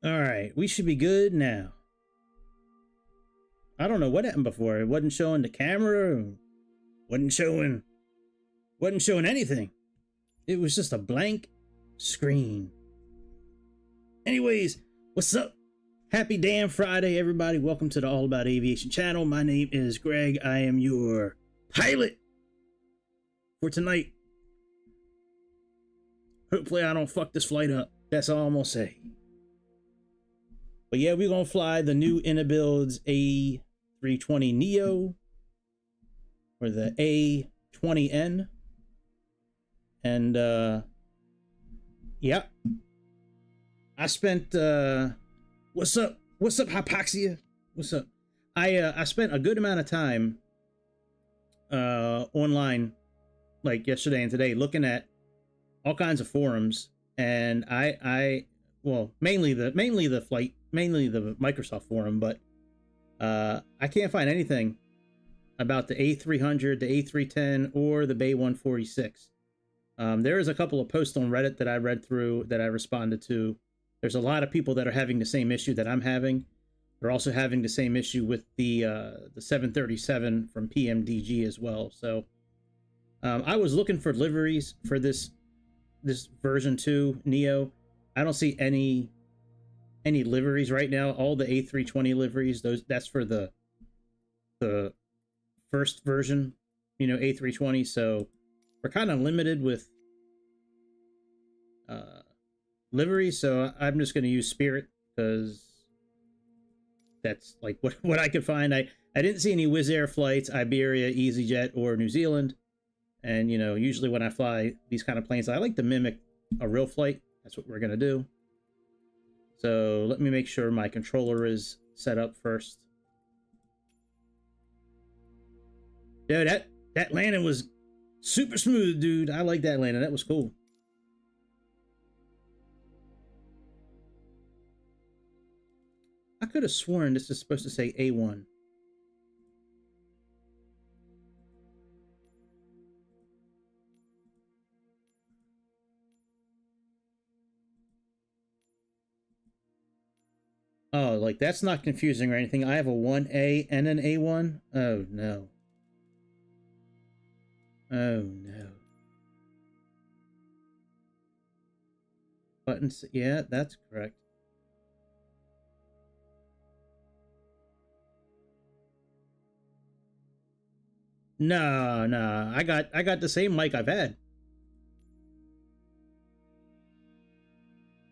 All right, we should be good now. I don't know what happened before. It wasn't showing the camera. Wasn't showing anything. It was just a blank screen. Anyways, what's up? Happy damn Friday, everybody. Welcome to the All About Aviation channel. My name is Greg. I am your pilot for tonight. Hopefully I don't fuck this flight up. That's all I'm gonna say. But yeah, we're gonna fly the new INIBUILDS A320neo or the A20N. And yeah. I spent what's up Hypoxia? What's up? I spent a good amount of time online, like yesterday and today, looking at all kinds of forums, and well, mainly the Microsoft forum, but I can't find anything about the A300, the A310, or the Bay 146. There is a couple of posts on Reddit that I read through that I responded to. There's a lot of people that are having the same issue that I'm having. They're also having the same issue with the 737 from PMDG as well. So I was looking for liveries for this version 2 Neo. I don't see any liveries right now. All the A320 liveries, that's for the first version, you know, A320. So we're kind of limited with liveries. So I'm just going to use Spirit because that's like what I could find. I didn't see any Wizz Air flights, Iberia, EasyJet, or New Zealand. And, you know, usually when I fly these kind of planes, I like to mimic a real flight. That's what we're going to do. So let me make sure my controller is set up first. Dude, that landing was super smooth, dude. I like that landing. That was cool. I could have sworn this is supposed to say A1. Oh, like that's not confusing or anything. I have a 1A and an A1. Oh no. Oh no. Buttons, yeah, that's correct. No, I got the same mic I've had.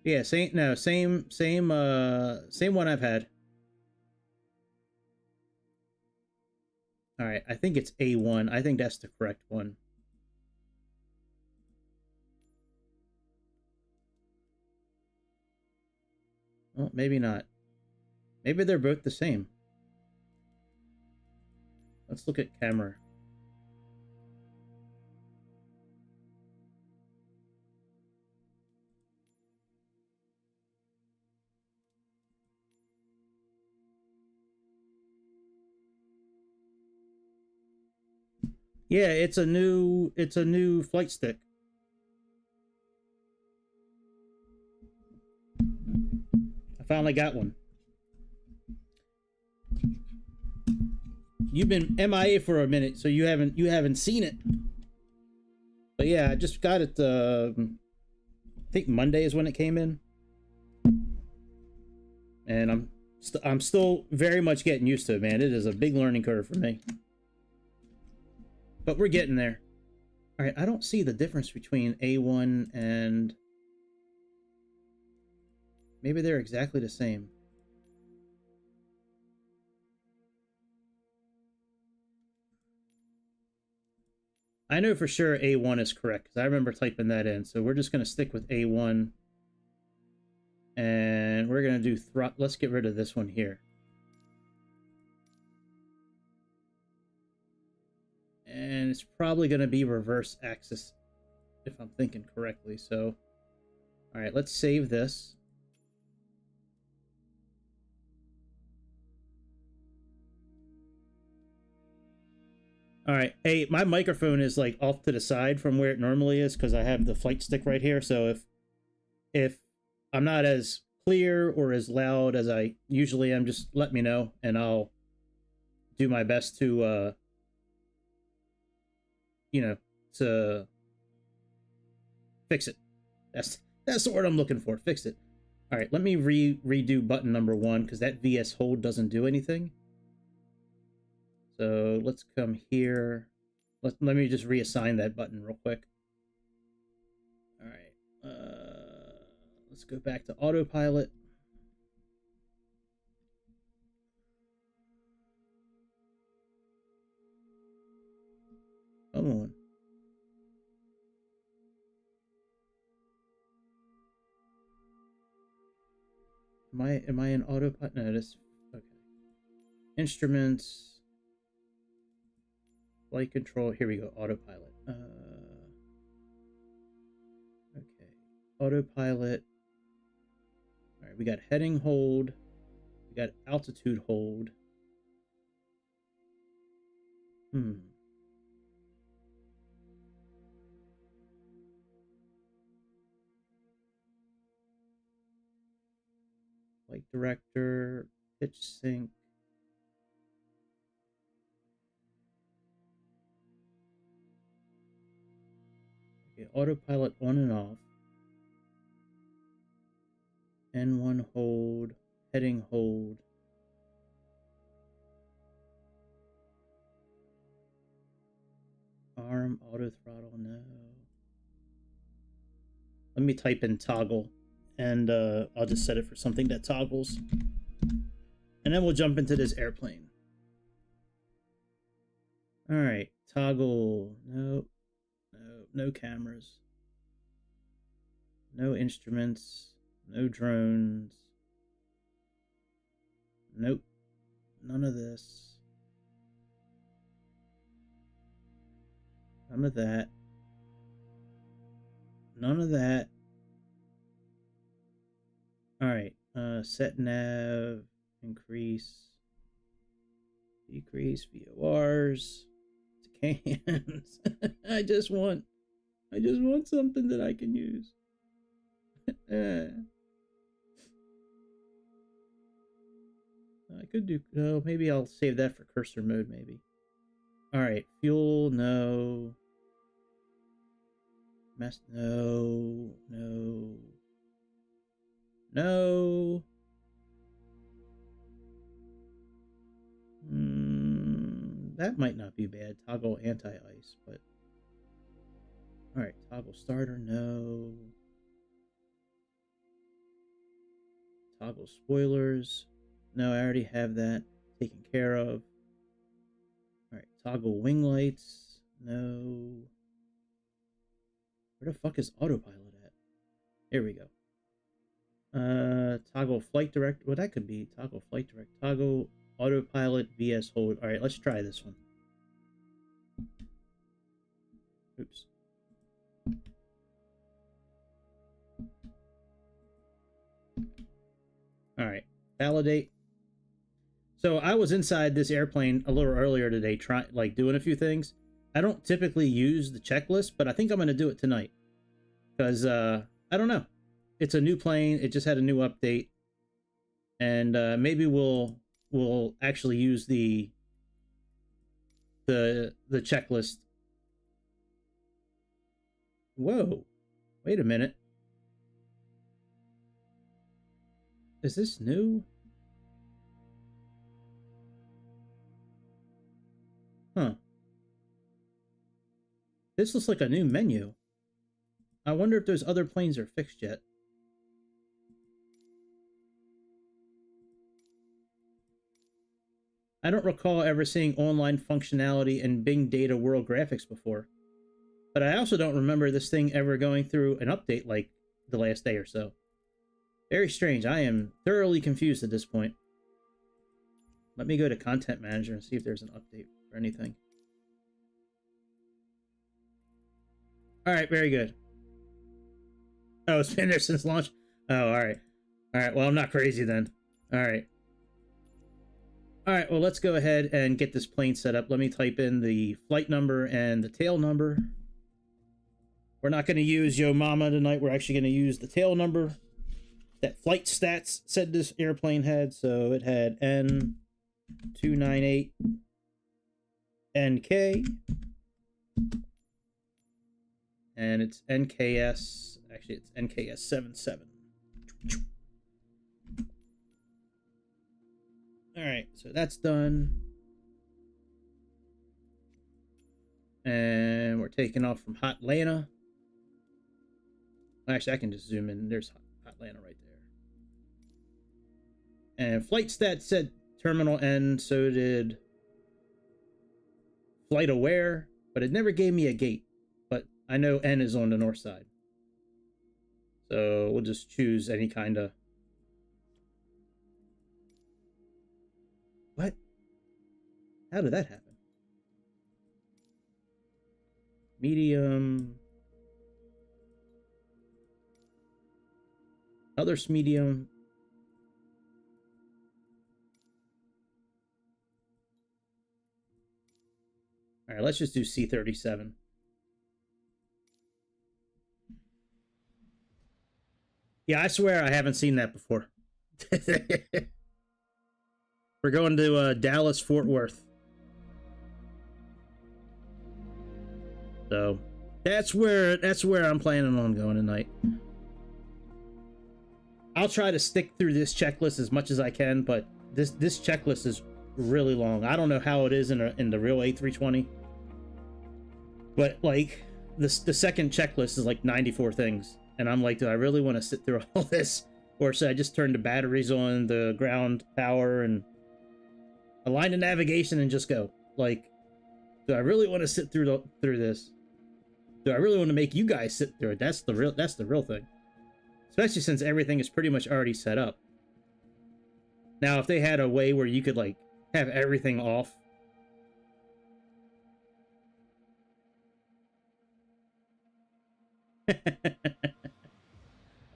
Yeah, same one I've had. All right, I think it's A1. I think that's the correct one. Well, maybe not. Maybe they're both the same. Let's look at camera. Yeah, it's a new flight stick. I finally got one. You've been MIA for a minute, so you haven't seen it. But yeah, I just got it. I think Monday is when it came in, and I'm still very much getting used to it, man. It is a big learning curve for me. But we're getting there. All right, I don't see the difference between A1 and... Maybe they're exactly the same. I know for sure A1 is correct, because I remember typing that in. So we're just going to stick with A1. And we're going to do... Let's get rid of this one here. And it's probably going to be reverse axis, if I'm thinking correctly. So, all right, let's save this. All right, hey, my microphone is like off to the side from where it normally is because I have the flight stick right here. So if I'm not as clear or as loud as I usually am, just let me know, and I'll do my best to, you know, to fix it. That's the word I'm looking for. Fix it. All right, let me redo button number 1 because that VS hold doesn't do anything. So let's come here. Let me just reassign that button real quick. All right. Let's go back to autopilot. Come on. Am I in autopilot? No, this okay. Instruments, flight control. Here we go. Autopilot. Okay. Autopilot. All right. We got heading hold. We got altitude hold. Flight director, pitch sync. Okay, autopilot on and off. N1 hold, heading hold. Arm, auto throttle, no. Let me type in toggle, and I'll just set it for something that toggles. And then we'll jump into this airplane. All right, toggle, no cameras. No instruments, no drones. Nope, none of this. None of that. None of that. Alright, set nav, increase, decrease, VORs, cans. I just want something that I can use. I could do, maybe I'll save that for cursor mode, maybe. Alright, fuel, no. No. That might not be bad. Toggle anti-ice, but... Alright, toggle starter, no. Toggle spoilers. No, I already have that taken care of. Alright, toggle wing lights. No. Where the fuck is autopilot at? Here we go. Toggle flight direct. Well, that could be toggle flight direct. Toggle autopilot VS hold. Alright, let's try this one. Oops. Alright, validate. So I was inside this airplane a little earlier today, doing a few things. I don't typically use the checklist, but I think I'm going to do it tonight. Because, I don't know. It's a new plane. It just had a new update. And maybe we'll actually use the checklist. Whoa. Wait a minute. Is this new? Huh. This looks like a new menu. I wonder if those other planes are fixed yet. I don't recall ever seeing online functionality in Bing Data World Graphics before. But I also don't remember this thing ever going through an update like the last day or so. Very strange. I am thoroughly confused at this point. Let me go to Content Manager and see if there's an update or anything. Alright, very good. Oh, it's been there since launch? Oh, alright. Alright, well, I'm not crazy then. Alright. Alright, well, let's go ahead and get this plane set up. Let me type in the flight number and the tail number. We're not going to use Yo Mama tonight. We're actually going to use the tail number. that flight stats said this airplane had. So it had N298 NK, and it's NKS. Actually, it's NKS 77. All right, so that's done. And we're taking off from Hotlanta. Actually, I can just zoom in. There's Hotlanta right there. And flight stats said terminal N, so did flight aware, but it never gave me a gate. But I know N is on the north side. So we'll just choose any kind of... What? How did that happen? Medium. Others medium. All right, let's just do C-37. Yeah, I swear I haven't seen that before. We're going to Dallas, Fort Worth. So that's where I'm planning on going tonight. I'll try to stick through this checklist as much as I can, but this checklist is really long. I don't know how it is in the real A320, but like the second checklist is like 94 things, and I'm like, do I really want to sit through all this, or should I just turn the batteries on, the ground power, and align the navigation and just go? Like, do I really want to sit through this? Do I really want to make you guys sit through it? That's the real thing. Especially since everything is pretty much already set up. Now, if they had a way where you could like have everything off.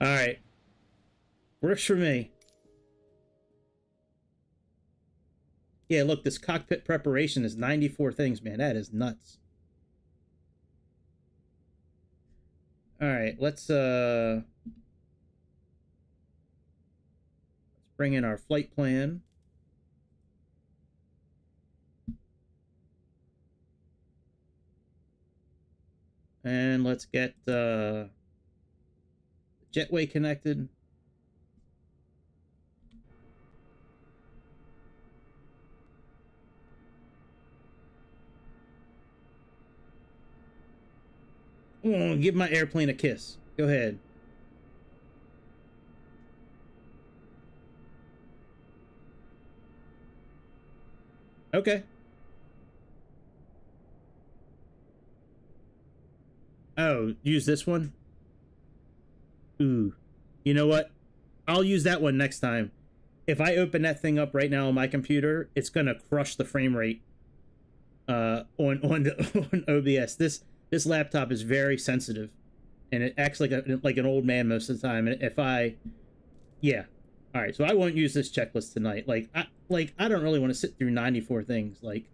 All right. Works for me. Yeah, look, this cockpit preparation is 94 things, man. That is nuts. All right, let's bring in our flight plan. And let's get jetway connected. Oh, give my airplane a kiss. Go ahead. Okay. Oh, use this one? Ooh. You know what? I'll use that one next time. If I open that thing up right now on my computer, it's gonna crush the frame rate on OBS. This laptop is very sensitive, and it acts like an old man most of the time. And if yeah, all right. So I won't use this checklist tonight. Like I don't really want to sit through 94 things. Like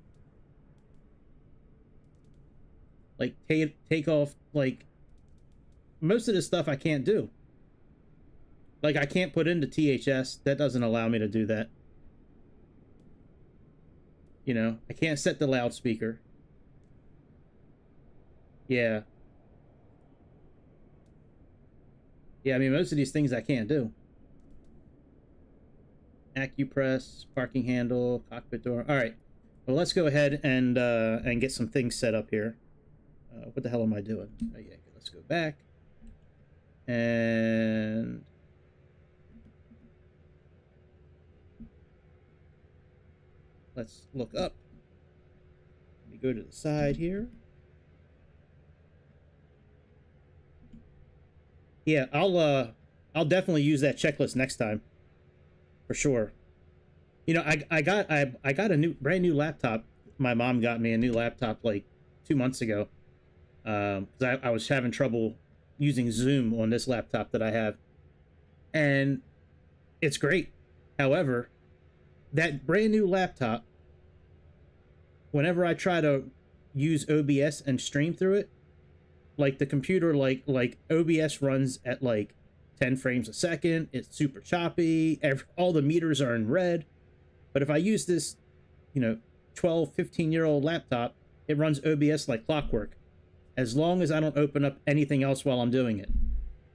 take off. Like most of this stuff I can't do. Like I can't put into THS. That doesn't allow me to do that. You know, I can't set the loudspeaker. Yeah. Yeah, I mean, most of these things I can't do. AccuPress, parking handle, cockpit door. All right. Well, let's go ahead and get some things set up here. What the hell am I doing? Oh, yeah, let's go back. And let's look up. Let me go to the side here. Yeah, I'll definitely use that checklist next time, for sure. You know, I got a brand new laptop. My mom got me a new laptop like 2 months ago, because I was having trouble using Zoom on this laptop that I have, and it's great. However, that brand new laptop, whenever I try to use OBS and stream through it, like the computer, like OBS runs at like 10 frames a second. It's super choppy. All the meters are in red. But if I use this, 12, 15-year-old laptop, it runs OBS like clockwork, as long as I don't open up anything else while I'm doing it.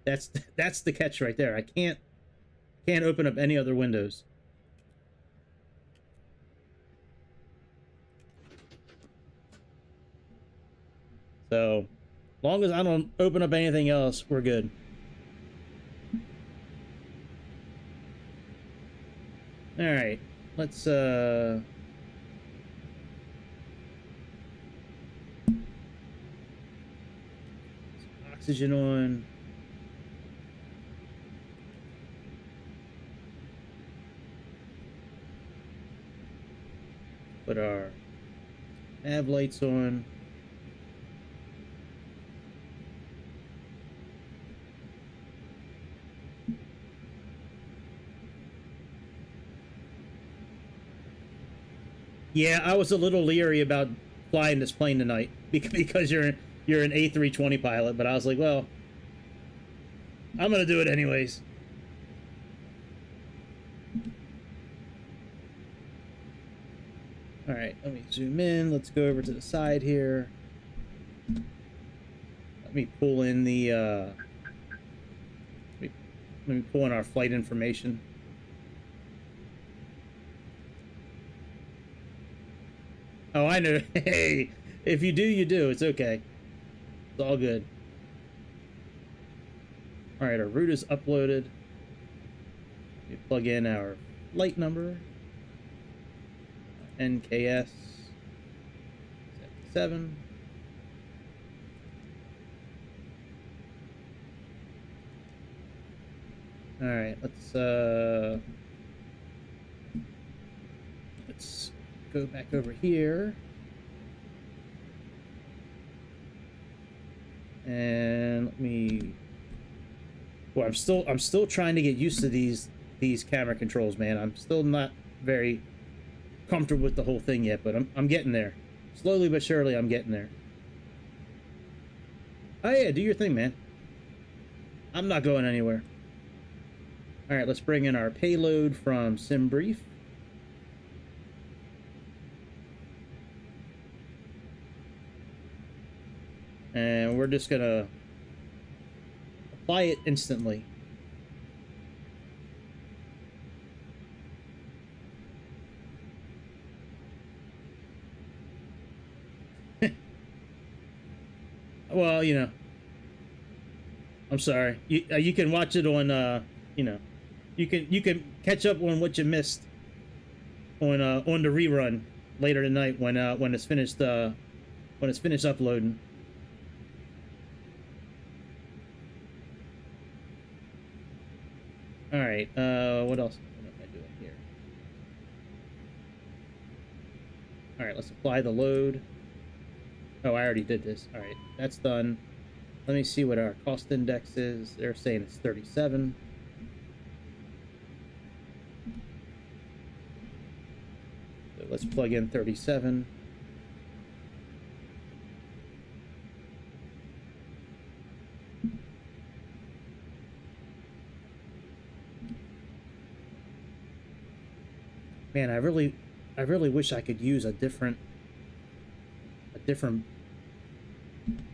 That's the catch right there. I can't open up any other windows. So, long as I don't open up anything else, we're good. All right, let's oxygen on. Put our nav lights on. Yeah, I was a little leery about flying this plane tonight because you're an A320 pilot, but I was like, well, I'm gonna do it anyways. All right, let me zoom in. Let's go over to the side here. Let me pull in the let me pull in our flight information. Oh, I know. Hey, if you do, you do. It's okay. It's all good. All right, our route is uploaded. We plug in our flight number. NKS 7. All right, let's go back over here. And let me. Well, I'm still trying to get used to these camera controls, man. I'm still not very comfortable with the whole thing yet, but I'm getting there. Slowly but surely, I'm getting there. Oh yeah, do your thing, man. I'm not going anywhere. All right, let's bring in our payload from SimBrief. And we're just gonna apply it instantly. Well, I'm sorry. You can watch it on, you can catch up on what you missed on the rerun later tonight when it's finished uploading. All right. What else am I doing here? All right. Let's apply the load. Oh, I already did this. All right, that's done. Let me see what our cost index is. They're saying it's 37. So let's plug in 37. Man, I really wish I could use a different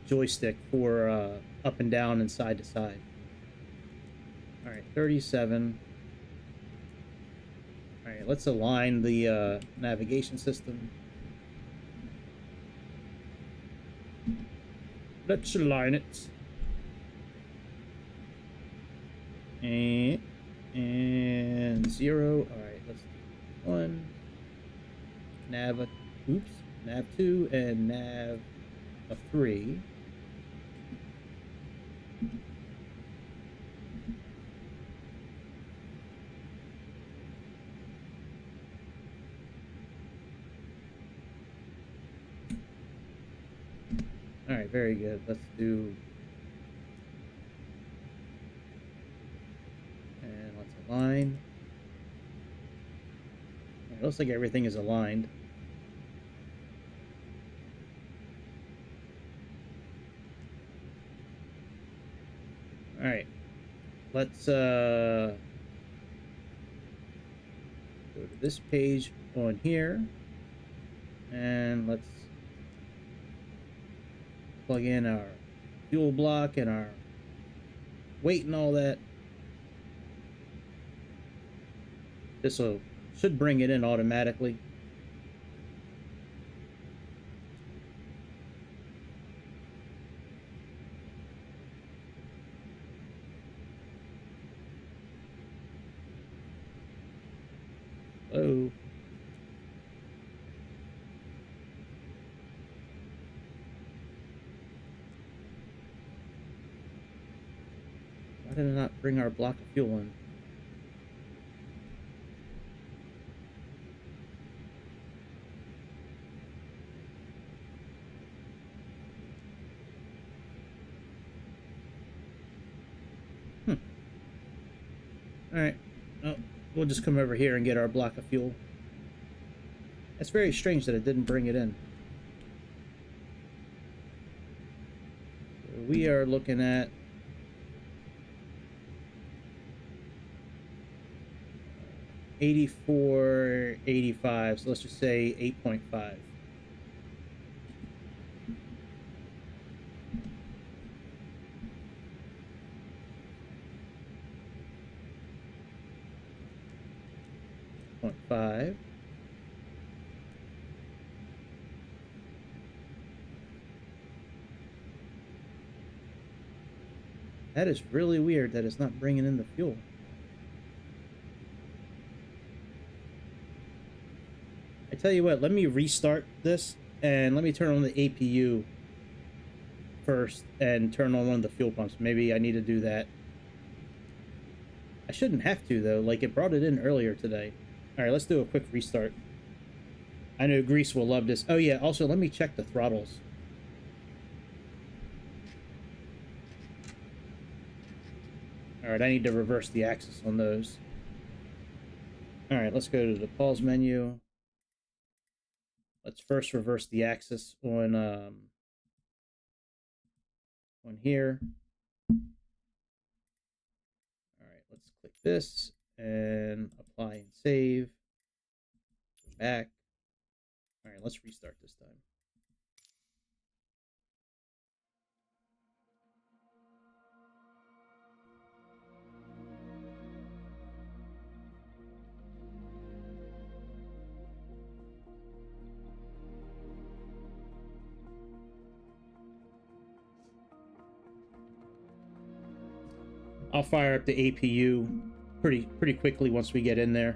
joystick for up and down and side to side. All right, 37. All right, let's align the navigation system. Let's align it. And 0. All right, let's do 1. Nav 2 and nav 3. All right, very good. Let's do, and let's align. It looks like everything is aligned. All right, let's go to this page on here, and let's plug in our fuel block and our weight and all that. This should bring it in automatically. Oh. Why did I not bring our block of fuel in? Alright. Oh, we'll just come over here and get our block of fuel. It's very strange that it didn't bring it in. So we are looking at $84.85, so let's just say 8.5. .5. That is really weird that it's not bringing in the fuel. I tell you what, let me restart this and let me turn on the APU first and turn on one of the fuel pumps. Maybe I need to do that. I shouldn't have to though, like it brought it in earlier today. Alright, let's do a quick restart. I know Greece will love this. Oh yeah, also let me check the throttles. Alright, I need to reverse the axis on those. Alright, let's go to the pause menu. Let's first reverse the axis on here. Alright, let's click this and apply and save. Go back. Alright, let's restart this time. I'll fire up the APU pretty quickly once we get in there.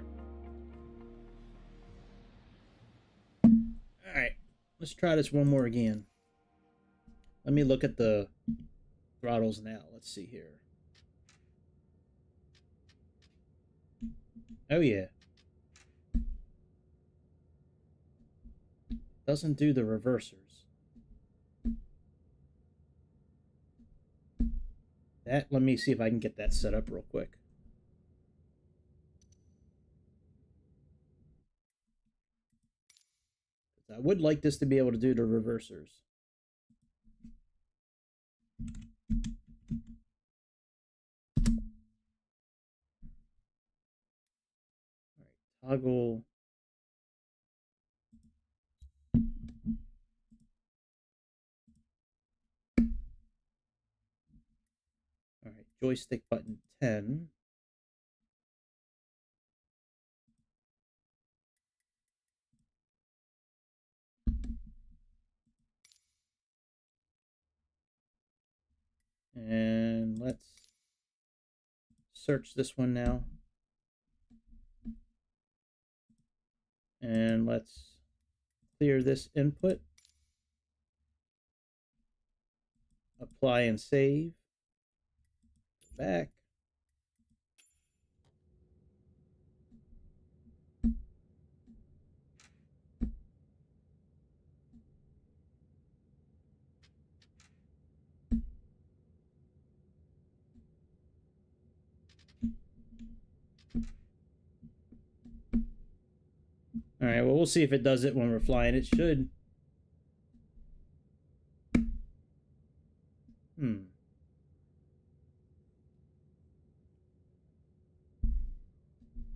Alright, let's try this one more again. Let me look at the throttles now. Let's see here. Oh yeah. Doesn't do the reversers. Let me see if I can get that set up real quick. I would like this to be able to do the reversers. All right, toggle. All right, joystick button 10. And let's search this one now. And let's clear this input. Apply and save. Go back. All right, well, we'll see if it does it when we're flying. It should.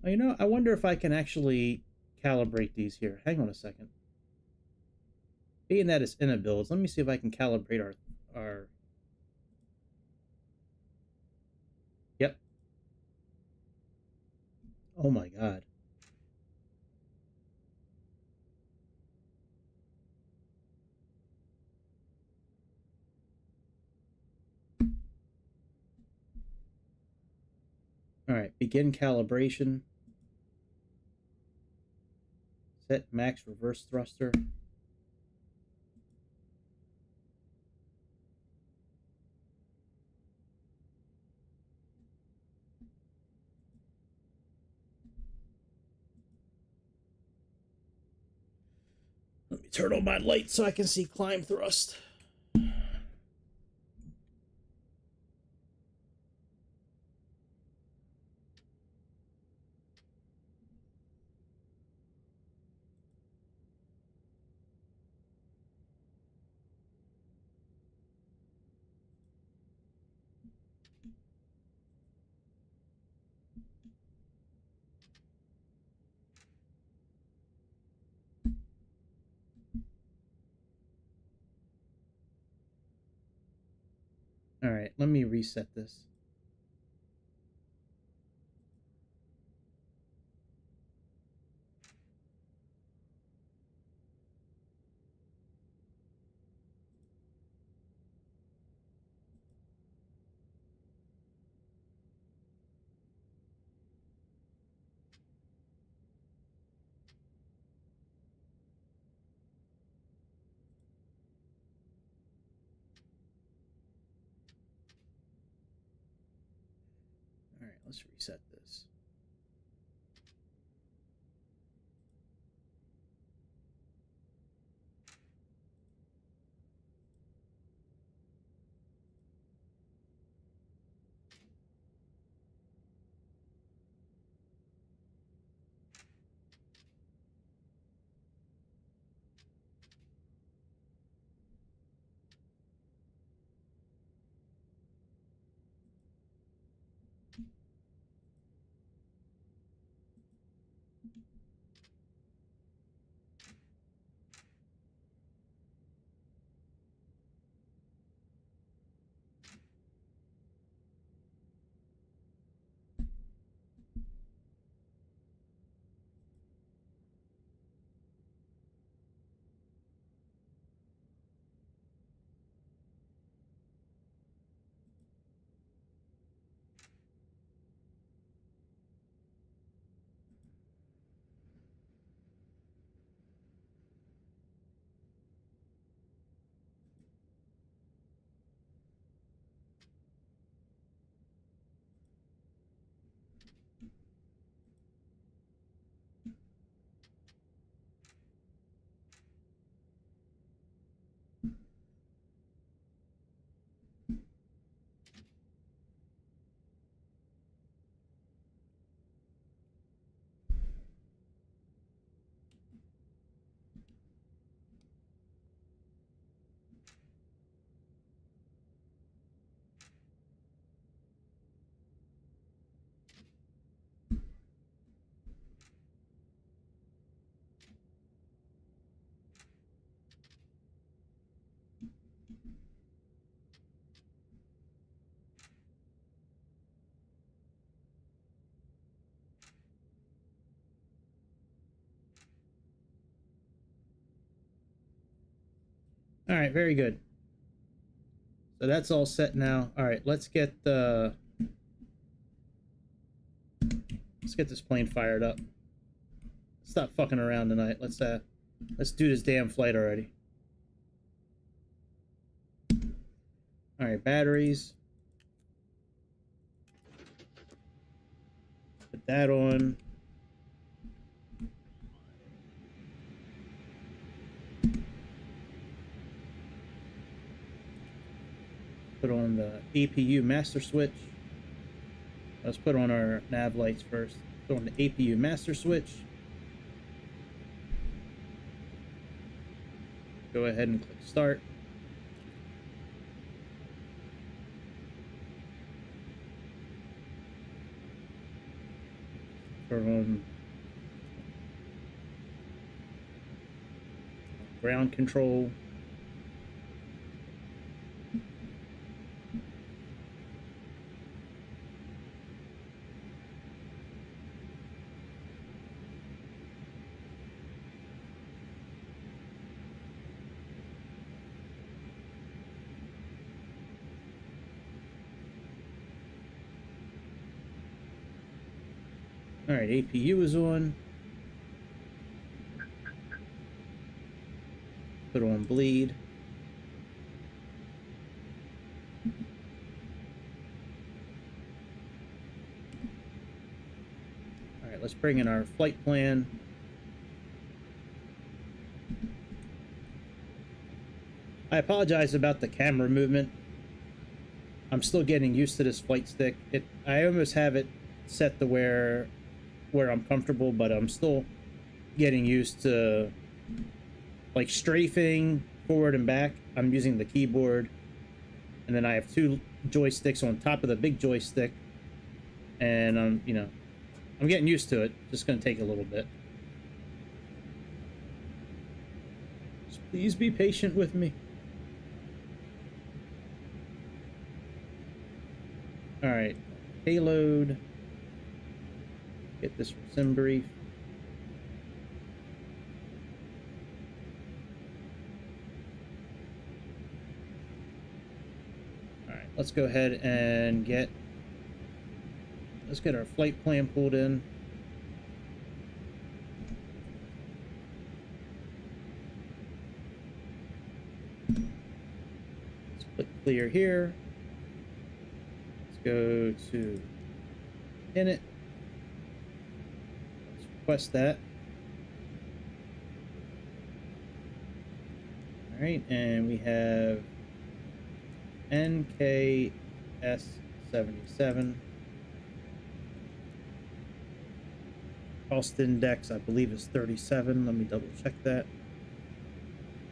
Oh, you know, I wonder if I can actually calibrate these here. Hang on a second. Being that it's INIBUILDS, let me see if I can calibrate our... Yep. Oh my god. Alright, begin calibration. Set max reverse thruster. Let me turn on my light so I can see climb thrust. Alright, let me reset this. Alright, let's reset this. Alright, very good. So that's all set now. Alright, let's get this plane fired up. Stop fucking around tonight. Let's do this damn flight already. Alright, batteries. Put that on. Put on the APU master switch. Let's put on our nav lights first. Put on the APU master switch. Go ahead and click start. Turn on ground control. All right, APU is on. Put on bleed. All right, let's bring in our flight plan. I apologize about the camera movement. I'm still getting used to this flight stick. I almost have it set to where I'm comfortable, but I'm still getting used to like strafing forward and back. I'm using the keyboard, and then I have two joysticks on top of the big joystick, and I'm getting used to it. Just gonna take a little bit. Just please be patient with me. All right, payload. Get this sim brief. All right, let's go ahead and let's get our flight plan pulled in. Let's click clear here. Let's go to init. Let's request that. All right, and we have NKS77. Cost index, I believe, is 37. Let me double check that.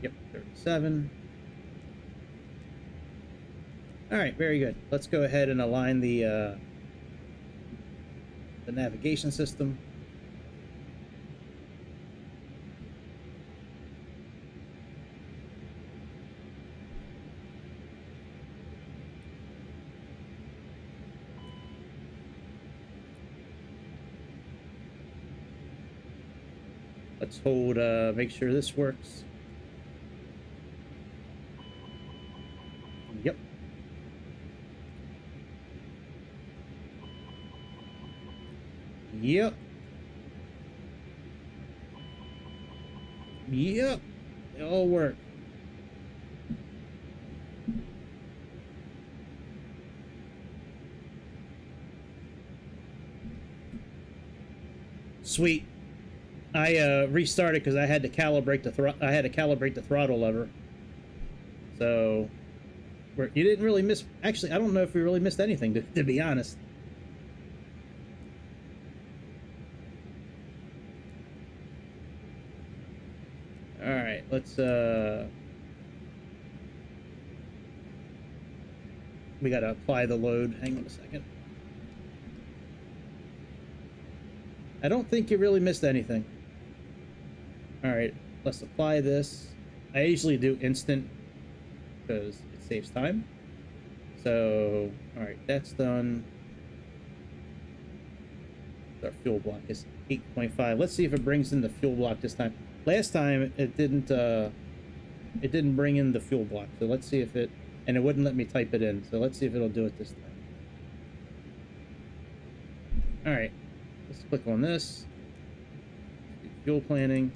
Yep, 37. All right, very good. Let's go ahead and align the navigation system. Let's hold, make sure this works. Yep. Yep. Yep. They all work. Sweet. I restarted because I had to calibrate the throttle lever. So you didn't really miss. Actually, I don't know if we really missed anything, to be honest. All right, let's we gotta apply the load. Hang on a second. I don't think you really missed anything. All right, let's apply this. I usually do instant because it saves time. So, all right, that's done. Our fuel block is 8.5. Let's see if it brings in the fuel block this time. Last time it didn't bring in the fuel block. So let's see if it, and it wouldn't let me type it in. So let's see if it'll do it this time. All right, let's click on this. Fuel planning.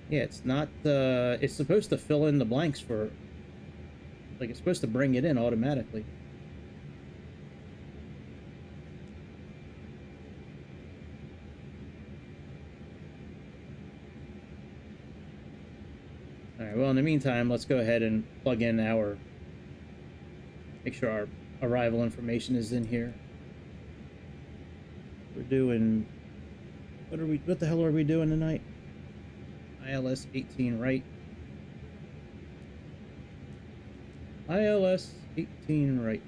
Yeah, it's not, it's supposed to fill in the blanks for, like, it's supposed to bring it in automatically. All right, well, in the meantime, let's go ahead and plug in make sure our arrival information is in here. We're doing, what the hell are we doing tonight? ILS 18 right. ILS 18 right.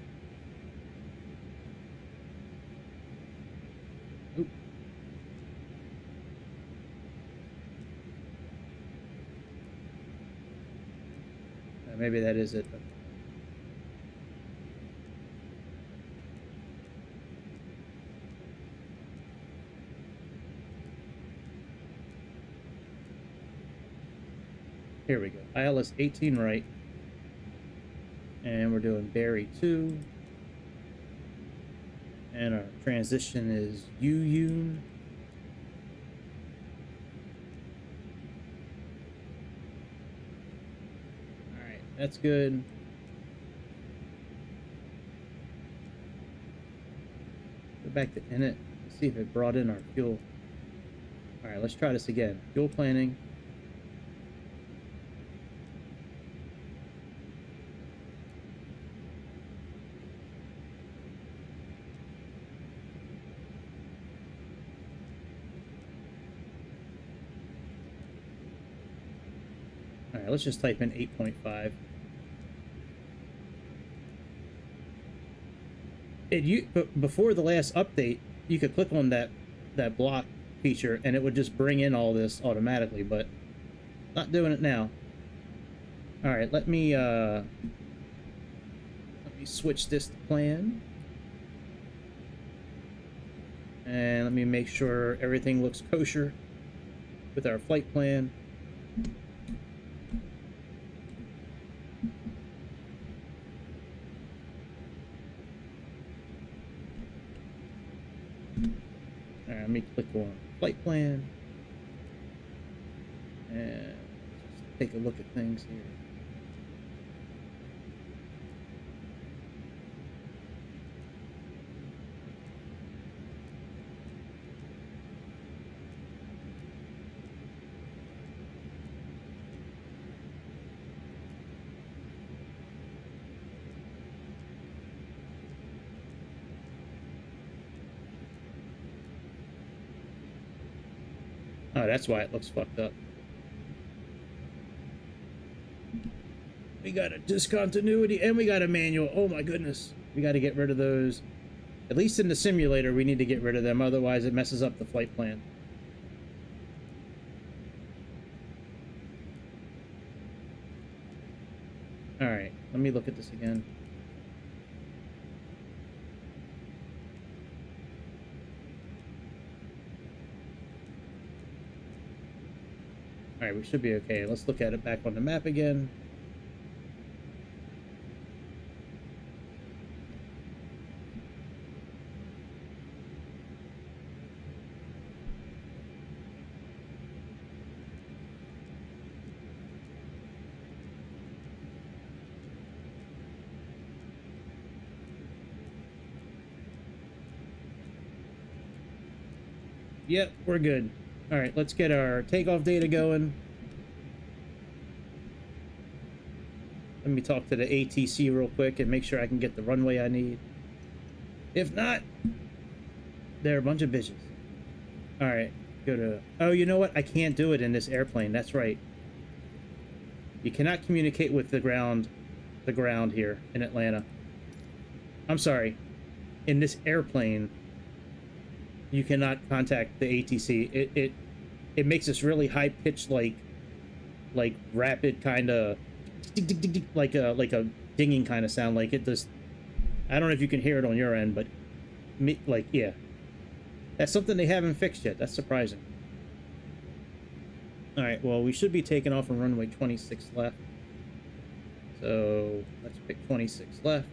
Oop. Maybe that is it. Here we go. ILS 18 right. And we're doing Barry 2. And our transition is U-Un. Alright, that's good. Go back to init. See if it brought in our fuel. Alright, let's try this again. Fuel planning. Alright, let's just type in 8.5. Before the last update, you could click on that block feature and it would just bring in all this automatically, but not doing it now. Alright, let me switch this to plan. And let me make sure everything looks kosher with our flight plan. Alright, let me click on flight plan. And just take a look at things here. Oh, that's why it looks fucked up. We got a discontinuity and we got a manual. Oh my goodness. We got to get rid of those. At least in the simulator, we need to get rid of them. Otherwise, it messes up the flight plan. Alright, let me look at this again. Alright, we should be okay. Let's look at it back on the map again. Yep, we're good. Alright, let's get our takeoff data going. Let me talk to the ATC real quick and make sure I can get the runway I need. If not, they're a bunch of bitches. Alright, go to... Oh, you know what? I can't do it in this airplane. That's right. You cannot communicate with the ground here in Atlanta. I'm sorry. In this airplane, you cannot contact the ATC. It makes this really high pitched, like rapid kind of like a dinging kind of sound. Like it does. I don't know if you can hear it on your end, but yeah, that's something they haven't fixed yet. That's surprising. All right, well, we should be taking off on runway 26 left. So let's pick 26 left.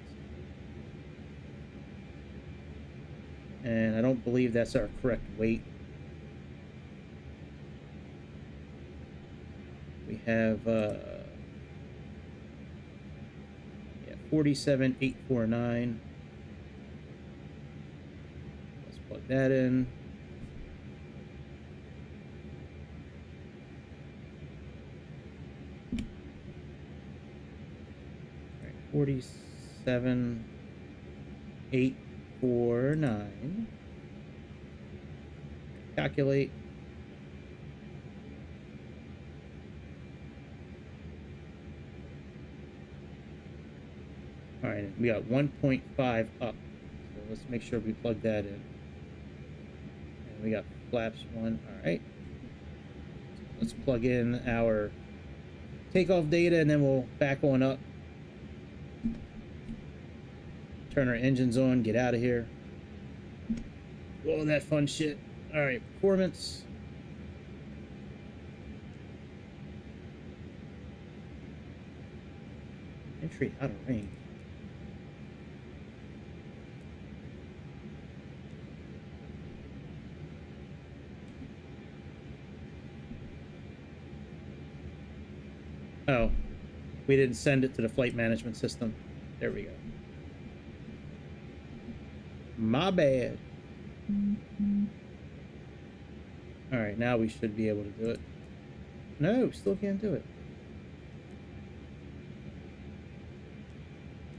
And I don't believe that's our correct weight. We have 47,849. Let's plug that in. All right, 47. 849. Calculate. All right, we got 1.5 up. So let's make sure we plug that in. And we got flaps 1. All right. Let's plug in our takeoff data, and then we'll back on up. Turn our engines on, get out of here. All that fun shit. All right, performance. Entry out of range. Oh, we didn't send it to the flight management system. There we go. My bad. All right, now we should be able to do it. No, still can't do it.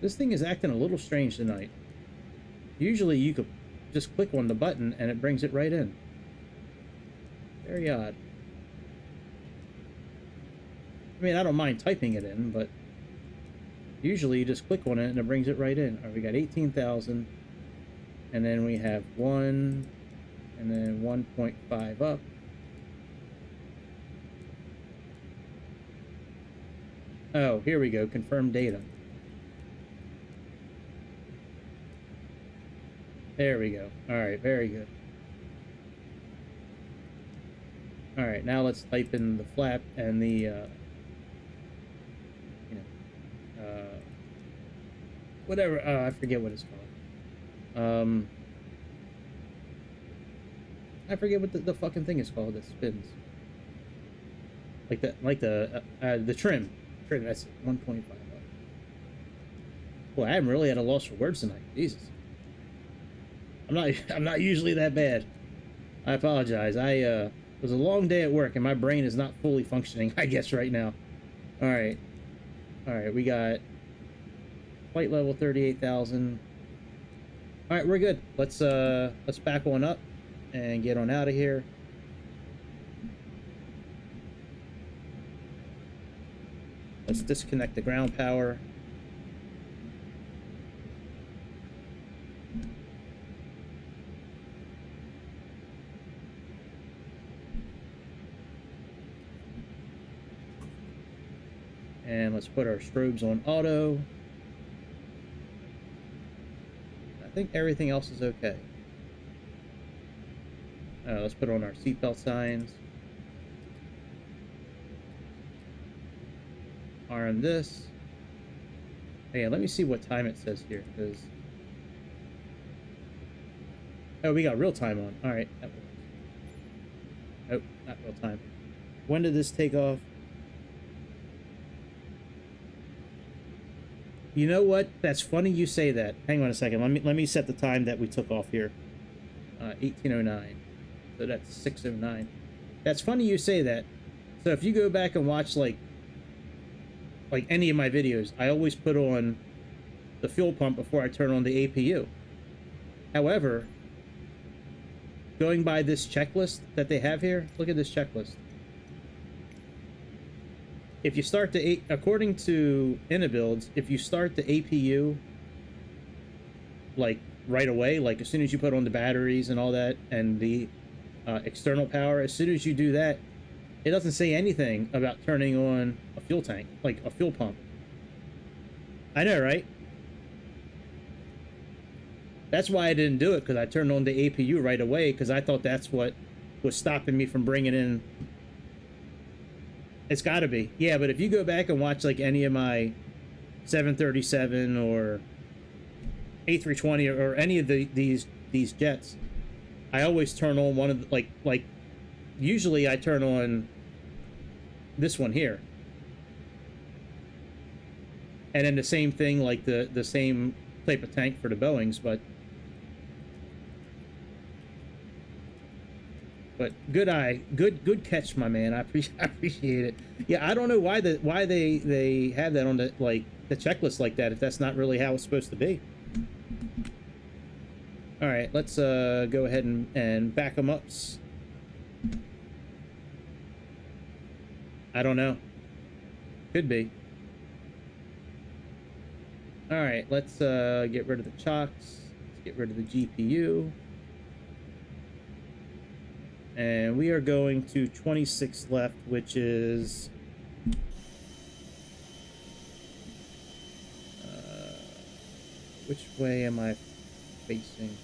This thing is acting a little strange tonight. Usually you could just click on the button and it brings it right in. Very odd. I mean, I don't mind typing it in, but usually you just click on it and it brings it right in. All right, we got 18,000, and then we have 1, and then 1.5 up. Oh, here we go, confirm data. There we go. All right, very good. All right, now let's type in the flap and the whatever. I forget what it's called. I forget what the fucking thing is called that spins. Like the trim. Trim. That's 1.5. Well, I'm really at a loss for words tonight. Jesus. I'm not usually that bad. I apologize. It was a long day at work and my brain is not fully functioning, I guess, right now. All right, we got flight level 38,000. All right, we're good. Let's back on up and get on out of here. Let's disconnect the ground power. And let's put our strobes on auto. I think everything else is okay. Let's put on our seatbelt signs. Arm this. Hey, let me see what time it says here, because... Oh, we got real time on. Alright, that works. Nope, not real time. When did this take off? You know what? That's funny you say that. Hang on a second. Let me set the time that we took off here. 1809. So that's 609. That's funny you say that. So if you go back and watch like any of my videos, I always put on the fuel pump before I turn on the APU. However, going by this checklist that they have here, look at this checklist. If you start the, according to INIBUILDS, if you start the APU like right away, like as soon as you put on the batteries and all that, and the external power, as soon as you do that, it doesn't say anything about turning on a fuel tank, like a fuel pump. I know, right? That's why I didn't do it, because I turned on the APU right away, because I thought that's what was stopping me from bringing in. It's got to be. Yeah, but if you go back and watch like any of my 737 or A320 or any of these jets, I always turn on one of the, like usually I turn on this one here. And then the same thing, like the same type of tank for the Boeings, but good catch, my man. I appreciate it. Yeah, I don't know why they have that on the the checklist like that if that's not really how it's supposed to be. All right, let's go ahead and back them up. I don't know. Could be. All right, let's get rid of the chocks. Let's get rid of the GPU. And we are going to 26 left, which is... which way am I facing?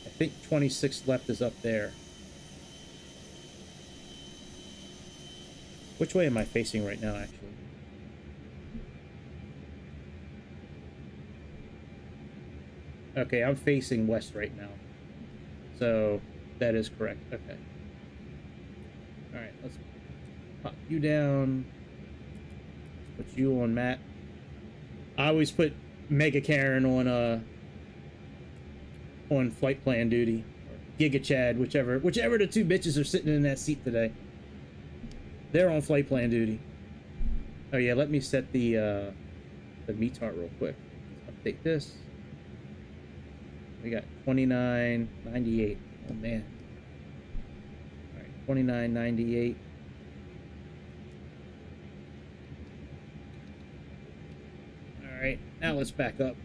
I think 26 left is up there. Which way am I facing right now, actually? Okay, I'm facing west right now. So, that is correct. Okay. Alright, let's pop you down. Put you on Matt. I always put Mega Karen on flight plan duty. Or Giga Chad, whichever the two bitches are sitting in that seat today. They're on flight plan duty. Oh yeah, let me set the METAR real quick. Let's update this. We got 2998. Oh man. Alright, 2998. Alright, now let's back up.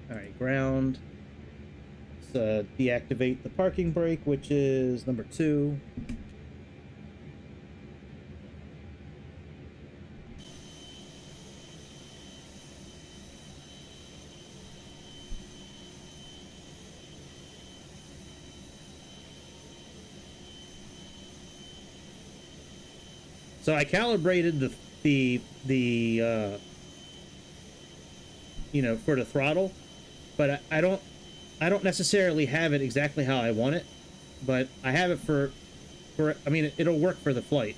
Alright, ground. Let's deactivate the parking brake, which is number 2. So I calibrated the you know, for the throttle, but I don't necessarily have it exactly how I want it, but I have it for I mean, it'll work for the flight.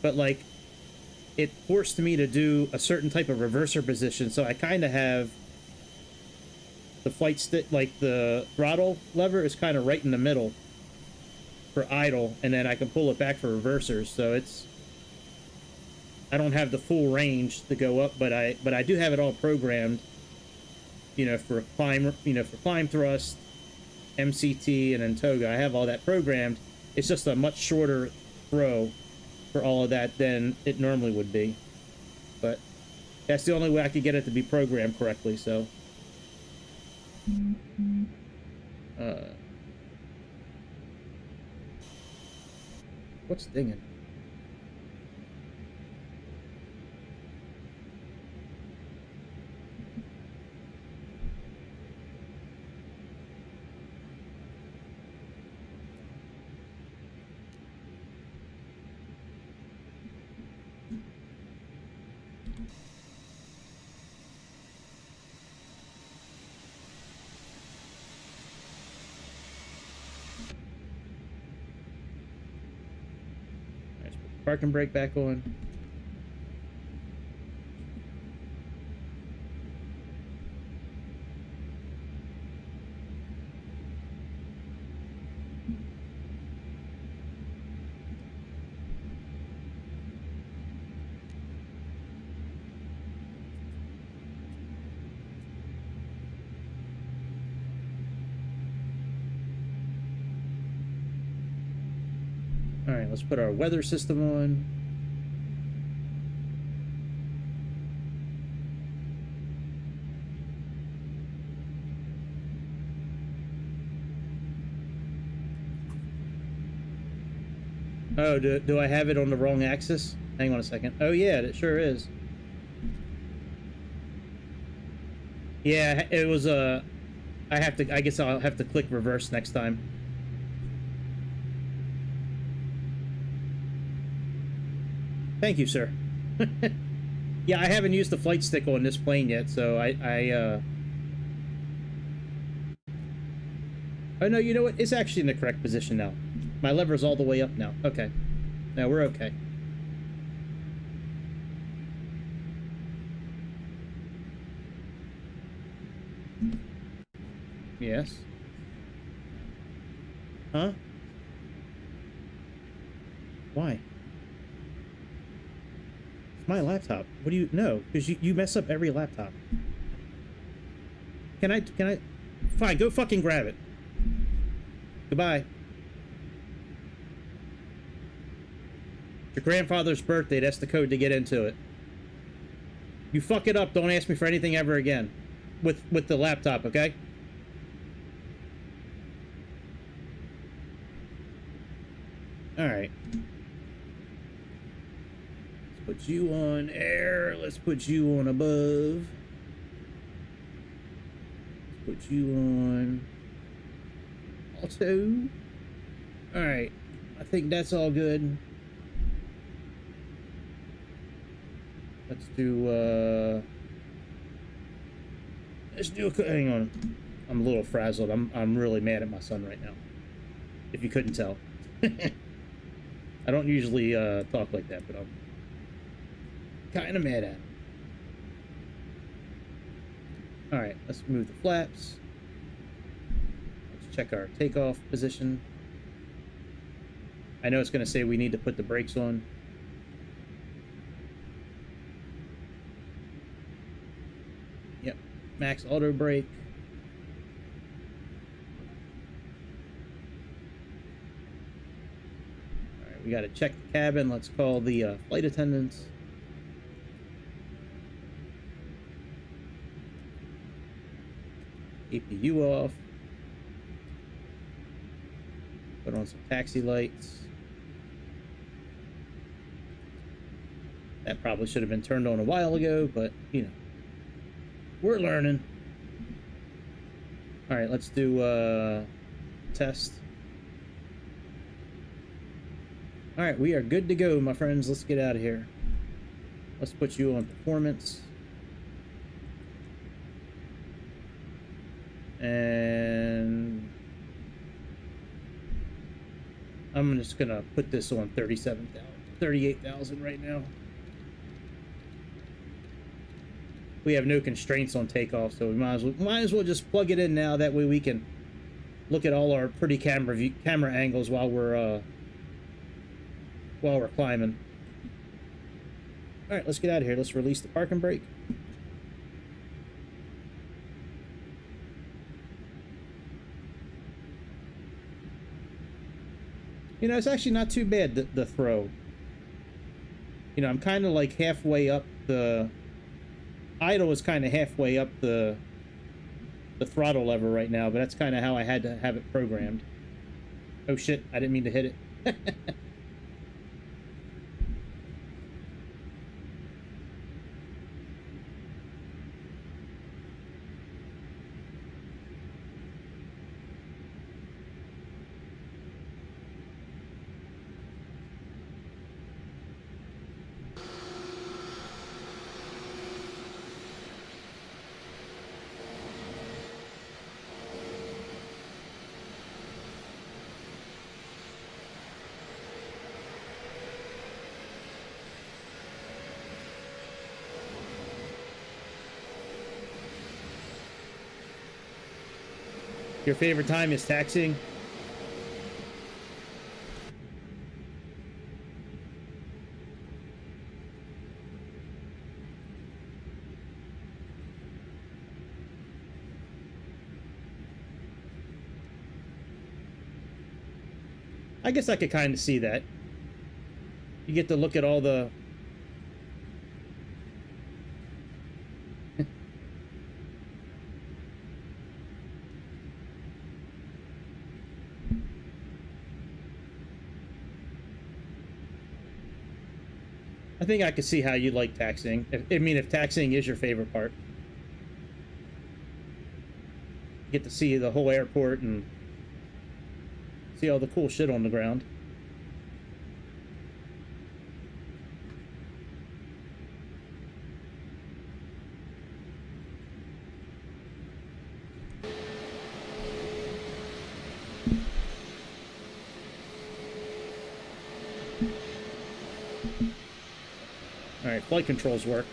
But like, it forced me to do a certain type of reverser position, so I kind of have the flight stick, like the throttle lever is kind of right in the middle for idle, and then I can pull it back for reversers. So it's, I don't have the full range to go up, but I do have it all programmed, you know, for climb, you know, for climb thrust, MCT, and then toga. I have all that programmed. It's just a much shorter throw for all of that than it normally would be, but that's the only way I could get it to be programmed correctly. So what's dinging? Parking brake back on. All right, let's put our weather system on. Oh, do I have it on the wrong axis? Hang on a second. Oh yeah, it sure is. Yeah, it was I guess I'll have to click reverse next time. Thank you, sir. Yeah, I haven't used the flight stick on this plane yet, so oh no, you know what? It's actually in the correct position now. My lever's all the way up now. Okay. Now we're okay. Yes. Huh? my laptop. What do you... No, because you mess up every laptop. Can I... Fine, go fucking grab it. Goodbye. Your grandfather's birthday, that's the code to get into it. You fuck it up, don't ask me for anything ever again. With the laptop, okay? Alright. Let's put you on air. Let's put you on above. Let's put you on auto. Alright. I think that's all good. Let's do hang on. I'm a little frazzled. I'm really mad at my son right now. If you couldn't tell. I don't usually talk like that, but I'm kind of mad at him. All right, let's move the flaps. Let's check our takeoff position. I know it's going to say we need to put the brakes on. Yep, max auto brake. All right, we got to check the cabin. Let's call the flight attendants. APU off. Put on some taxi lights. That probably should have been turned on a while ago, but you know, we're learning. All right, let's do test. All right, we are good to go, my friends. Let's get out of here. Let's put you on performance. And I'm just gonna put this on 38,000 right now. We have no constraints on takeoff, so we might as well just plug it in now. That way we can look at all our pretty camera angles while we're climbing. All right, let's get out of here. Let's release the parking brake. You know, it's actually not too bad, the throw. You know, I'm kind of like halfway up the... Idle is kind of halfway up the throttle lever right now, but that's kind of how I had to have it programmed. Oh shit, I didn't mean to hit it. Your favorite time is taxiing? I guess I could kind of see that. You get to look at all the... I think I could see how you like taxiing. If taxiing is your favorite part. You get to see the whole airport and see all the cool shit on the ground. All right, flight controls work.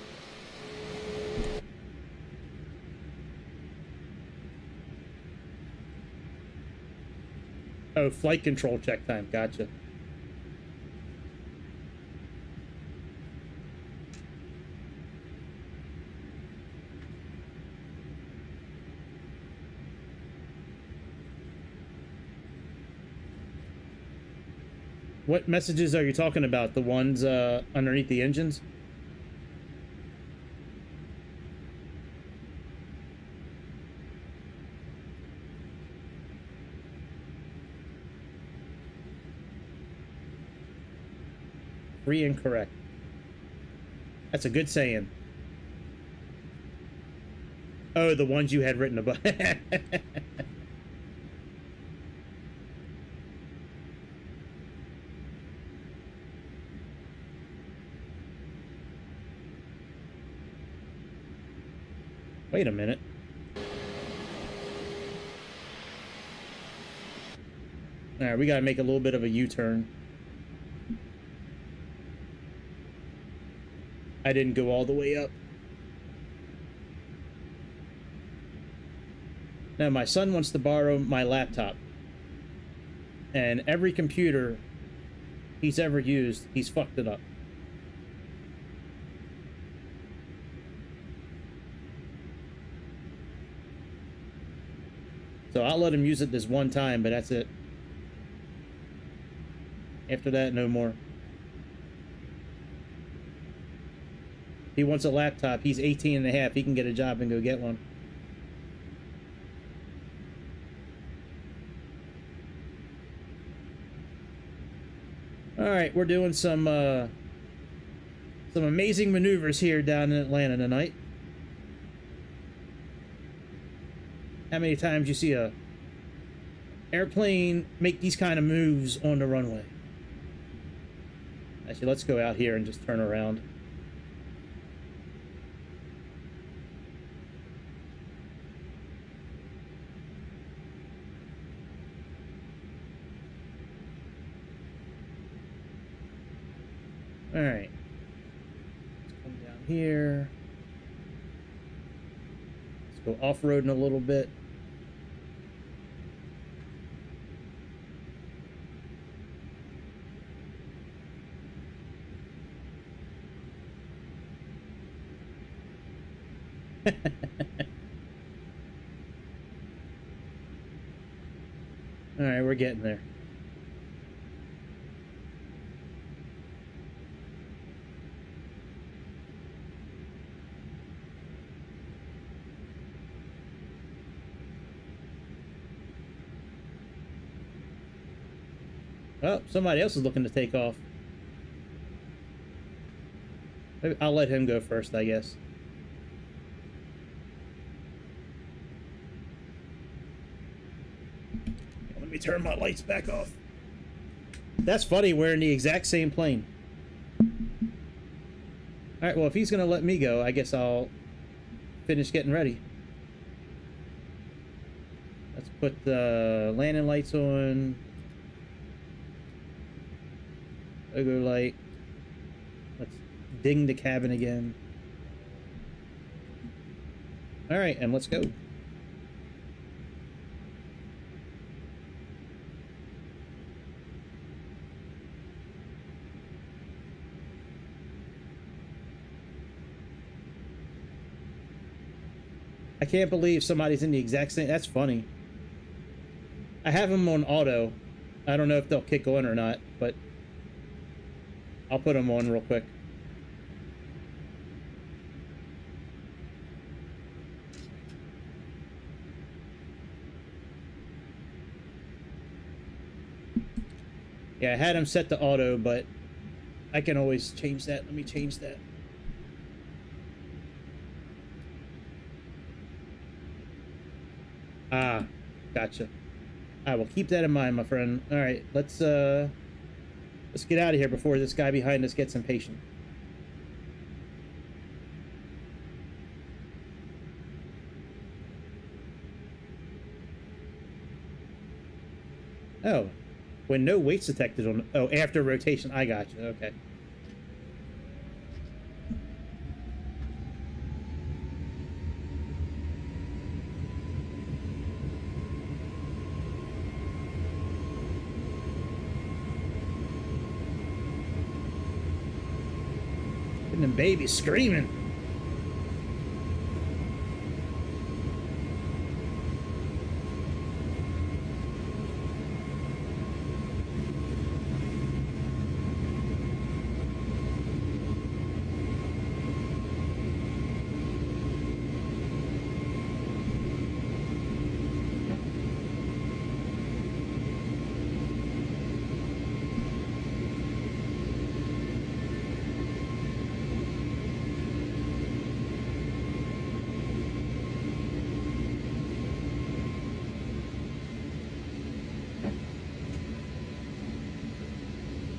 Oh, flight control check time. Gotcha. What messages are you talking about? The ones underneath the engines? Free and correct. That's a good saying. Oh, the ones you had written about. Wait a minute. All right, we got to make a little bit of a U-turn. I didn't go all the way up. Now, my son wants to borrow my laptop. And every computer he's ever used, he's fucked it up. So I'll let him use it this one time, but that's it. After that, no more. He wants a laptop. He's 18 and a half. He can get a job and go get one. All right, we're doing some amazing maneuvers here down in Atlanta tonight. How many times you see a airplane make these kind of moves on the runway? Actually, let's go out here and just turn around. All right, let's come down here. Let's go off-roading a little bit. All right, we're getting there. Oh, somebody else is looking to take off. Maybe I'll let him go first, I guess. Let me turn my lights back off. That's funny, we're in the exact same plane. Alright, well, if he's gonna let me go, I guess I'll finish getting ready. Let's put the landing lights on. Logo light. Let's ding the cabin again. Alright, and let's go. I can't believe somebody's in the exact same... That's funny. I have them on auto. I don't know if they'll kick on or not, but I'll put them on real quick. Yeah, I had them set to auto, but I can always change that. Let me change that. Ah, gotcha. I will keep that in mind, my friend. All right, let's get out of here before this guy behind us gets impatient. Oh, when no weight's detected on... Oh, after rotation. I got you. Okay. And the baby's screaming.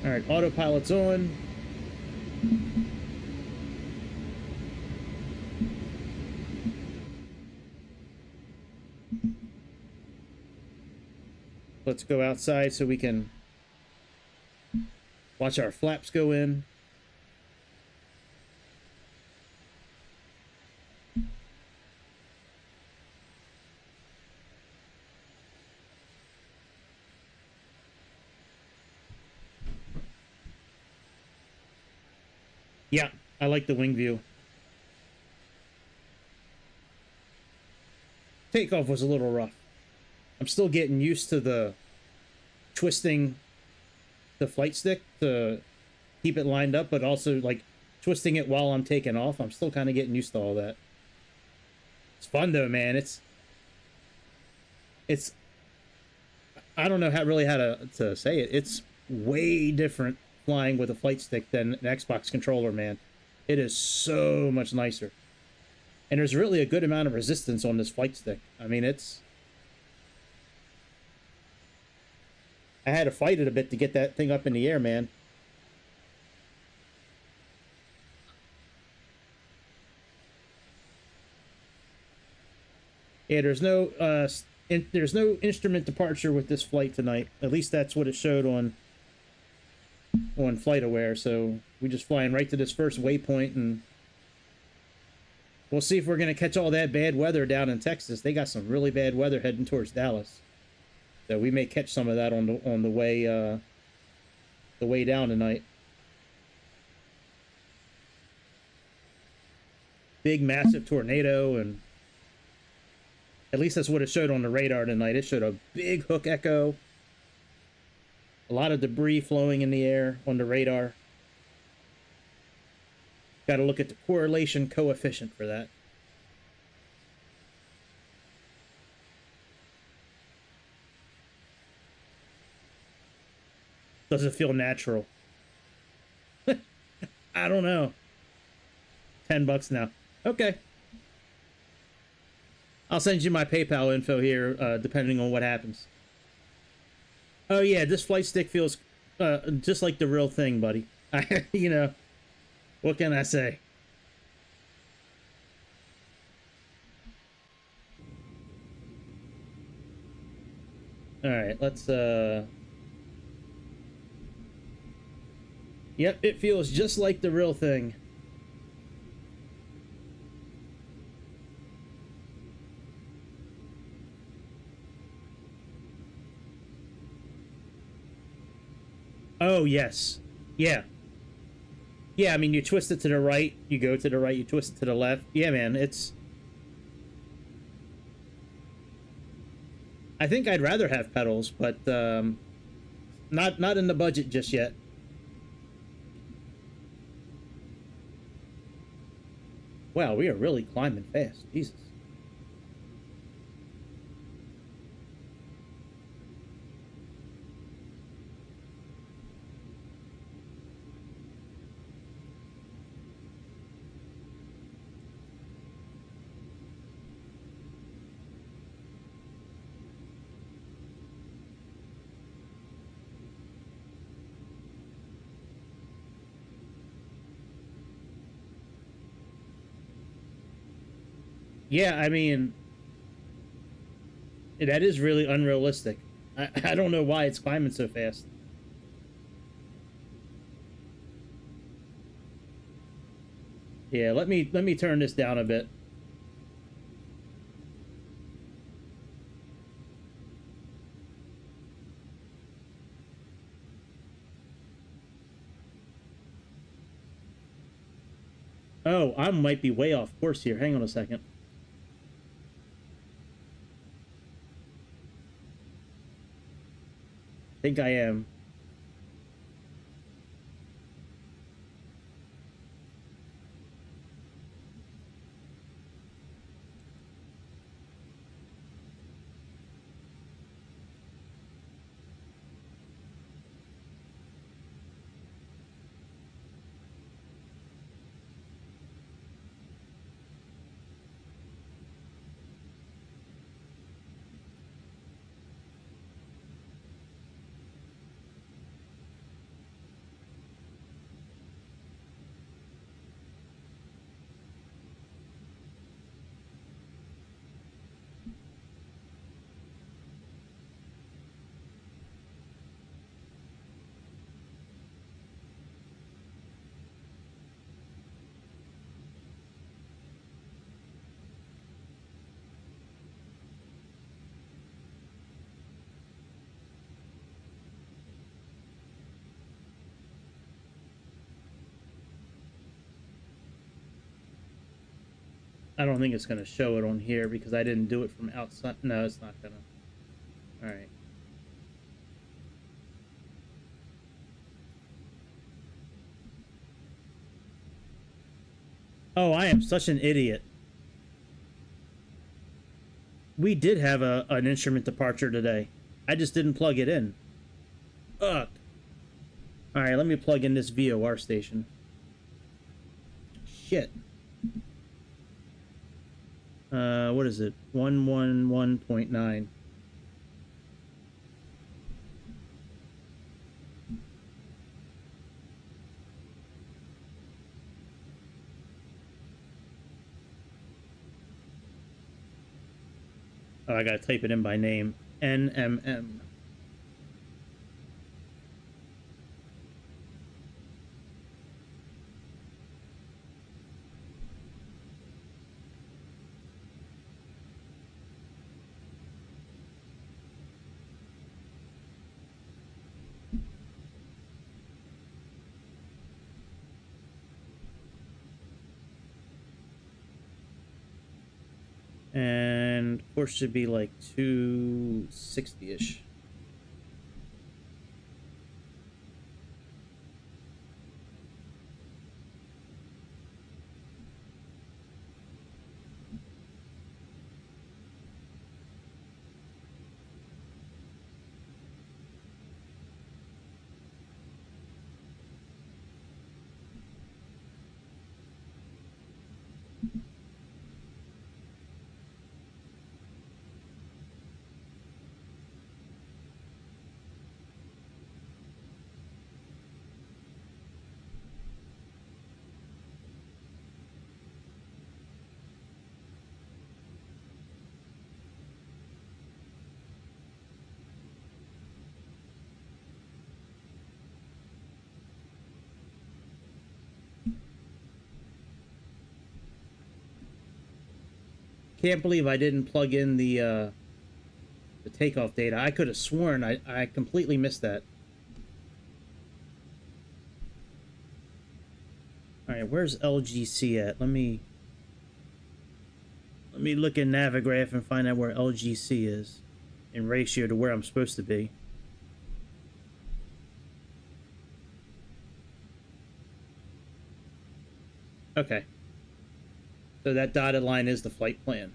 All right, autopilot's on. Let's go outside so we can watch our flaps go in. Yeah, I like the wing view. Takeoff was a little rough. I'm still getting used to the twisting the flight stick to keep it lined up, but also like twisting it while I'm taking off. I'm still kind of getting used to all that. It's fun though, man. It's I don't know how to say it. It's way different flying with a flight stick than an Xbox controller, man. It is so much nicer. And there's really a good amount of resistance on this flight stick. I mean, I had to fight it a bit to get that thing up in the air, man. Yeah, there's no instrument departure with this flight tonight. At least that's what it showed on FlightAware. So we just flying right to this first waypoint, and we'll see if we're gonna catch all that bad weather down in Texas. They got some really bad weather heading towards Dallas, so we may catch some of that on the way down tonight. Big, massive tornado, and at least that's what it showed on the radar tonight. It showed a big hook echo. A lot of debris flowing in the air on the radar. Got to look at the correlation coefficient for that. Does it feel natural? I don't know. $10 now. Okay. I'll send you my PayPal info here, depending on what happens. Oh yeah, this flight stick feels just like the real thing, buddy. You know, what can I say? All right, let's. Yep, it feels just like the real thing. Oh, yes. Yeah. Yeah, I mean, you twist it to the right, you go to the right, you twist it to the left. Yeah, man, it's... I think I'd rather have pedals, but not in the budget just yet. Wow, we are really climbing fast. Jesus. Yeah, I mean, that is really unrealistic. I don't know why it's climbing so fast. Yeah, let me turn this down a bit. Oh, I might be way off course here. Hang on a second. I think I am. I don't think it's going to show it on here because I didn't do it from outside. No, it's not going to. All right. Oh, I am such an idiot. We did have an instrument departure today. I just didn't plug it in. Ugh. All right, let me plug in this VOR station. Shit. What is it? 111.9. Oh, I gotta type it in by name. NMM. And course should be like 260-ish. Can't believe I didn't plug in the takeoff data. I could have sworn I completely missed that. All right, where's LGC at? Let me look in Navigraph and find out where LGC is in ratio to where I'm supposed to be. Okay. So that dotted line is the flight plan.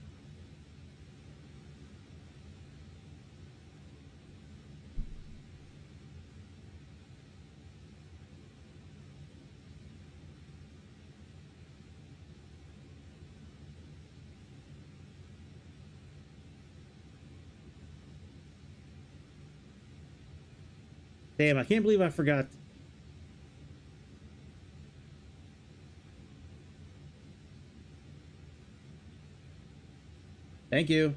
Damn, I can't believe I forgot. Thank you.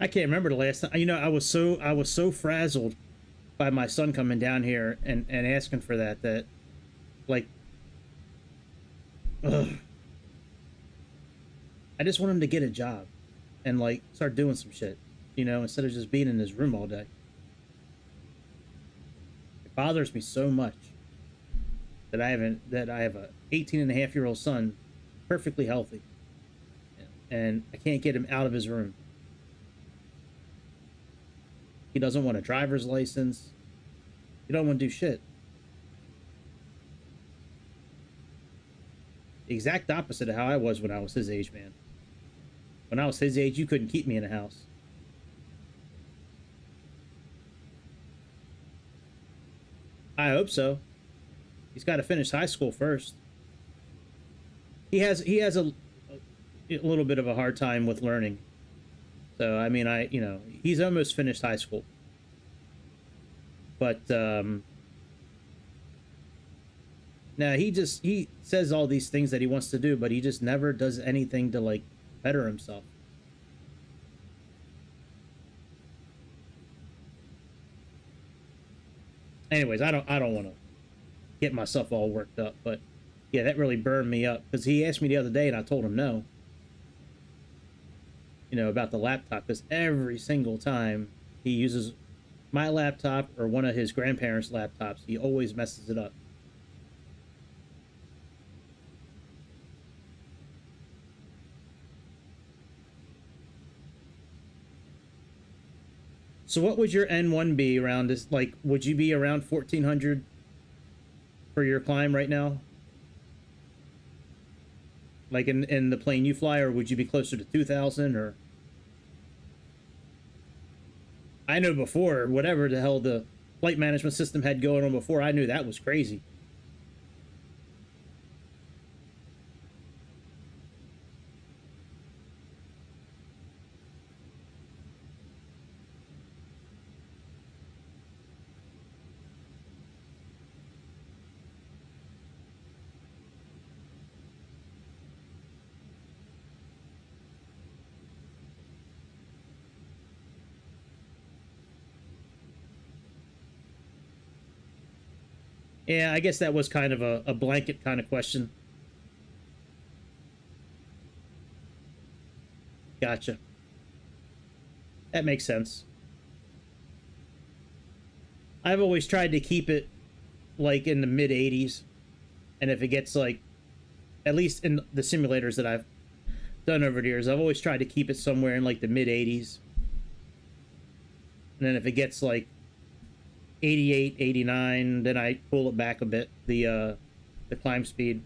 I can't remember the last time. You know, I was so frazzled by my son coming down here and asking for that like, ugh. I just want him to get a job and like start doing some shit, you know, instead of just being in his room all day. It bothers me so much that I have a 18-and-a-half-year-old son, perfectly healthy, and I can't get him out of his room. He doesn't want a driver's license. He don't want to do shit. The exact opposite of how I was when I was his age, man. When I was his age, you couldn't keep me in a house. I hope so. He's got to finish high school first. He has a little bit of a hard time with learning. So I mean, he's almost finished high school. But no, he says all these things that he wants to do, but he just never does anything to like better himself. Anyways, I don't want to get myself all worked up, but yeah, that really burned me up because he asked me the other day and I told him no. About the laptop, because every single time he uses my laptop or one of his grandparents' laptops, he always messes it up. So what would your N1 be around? Is like, would you be around 1400 for your climb right now? Like in the plane you fly, or would you be closer to 2000? Or I know before, whatever the hell the flight management system had going on before, I knew that was crazy. Yeah, I guess that was kind of a blanket kind of question. Gotcha. That makes sense. I've always tried to keep it like in the mid 80s, and if it gets like, at least in the simulators that I've done over the years, I've always tried to keep it somewhere in like the mid 80s. And then if it gets like 88, 89, then I pull it back a bit, the climb speed.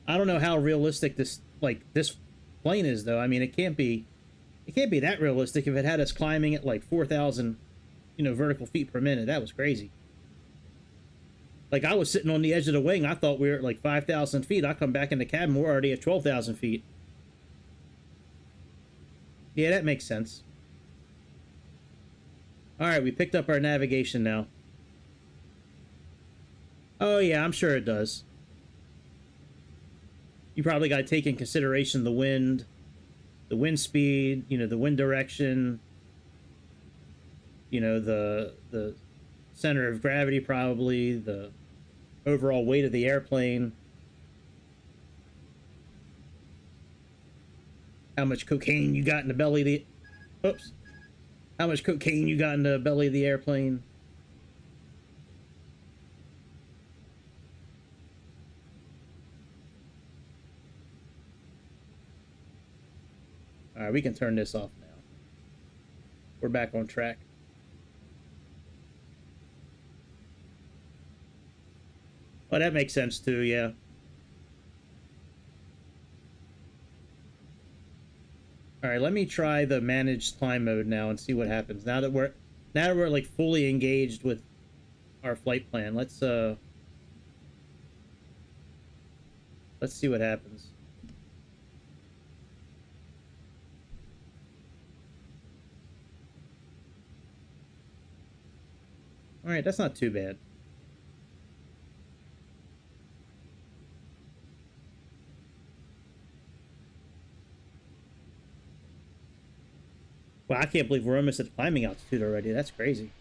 I don't know how realistic this plane is though. I mean, it can't be that realistic if it had us climbing at like 4,000, vertical feet per minute. That was crazy. Like, I was sitting on the edge of the wing. I thought we were at like 5,000 feet. I come back in the cabin, we're already at 12,000 feet. Yeah, that makes sense. All right, we picked up our navigation now. Oh yeah, I'm sure it does. You probably got to take in consideration the wind speed, the wind direction, the center of gravity, probably the overall weight of the airplane, how much cocaine you got in the belly of the how much cocaine you got in the belly of the airplane. All right, we can turn this off now. We're back on track. Oh, that makes sense too, yeah. All right, let me try the managed climb mode now and see what happens. Now that we're like fully engaged with our flight plan, let's see what happens. All right, that's not too bad. Well, I can't believe we're almost at climbing altitude already. That's crazy.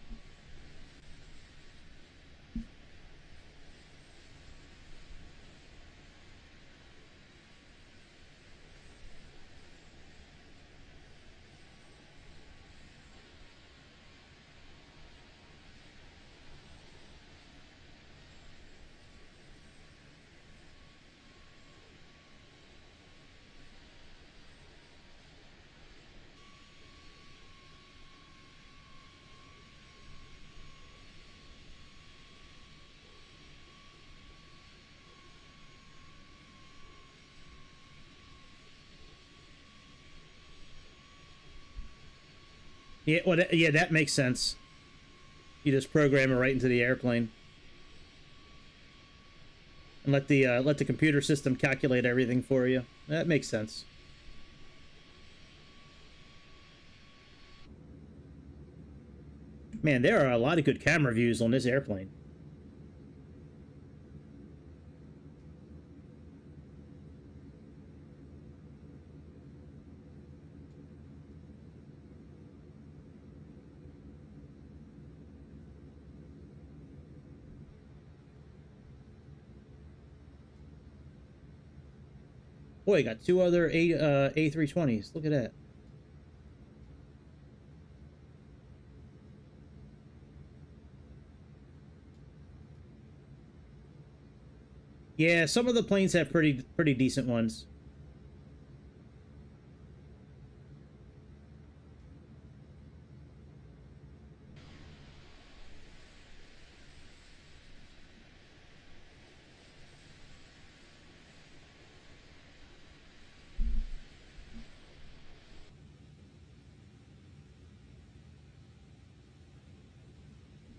Yeah, well, yeah, that makes sense. You just program it right into the airplane. And let the computer system calculate everything for you. That makes sense. Man, there are a lot of good camera views on this airplane. Boy, you got two other A320s. Look at that. Yeah, some of the planes have pretty decent ones.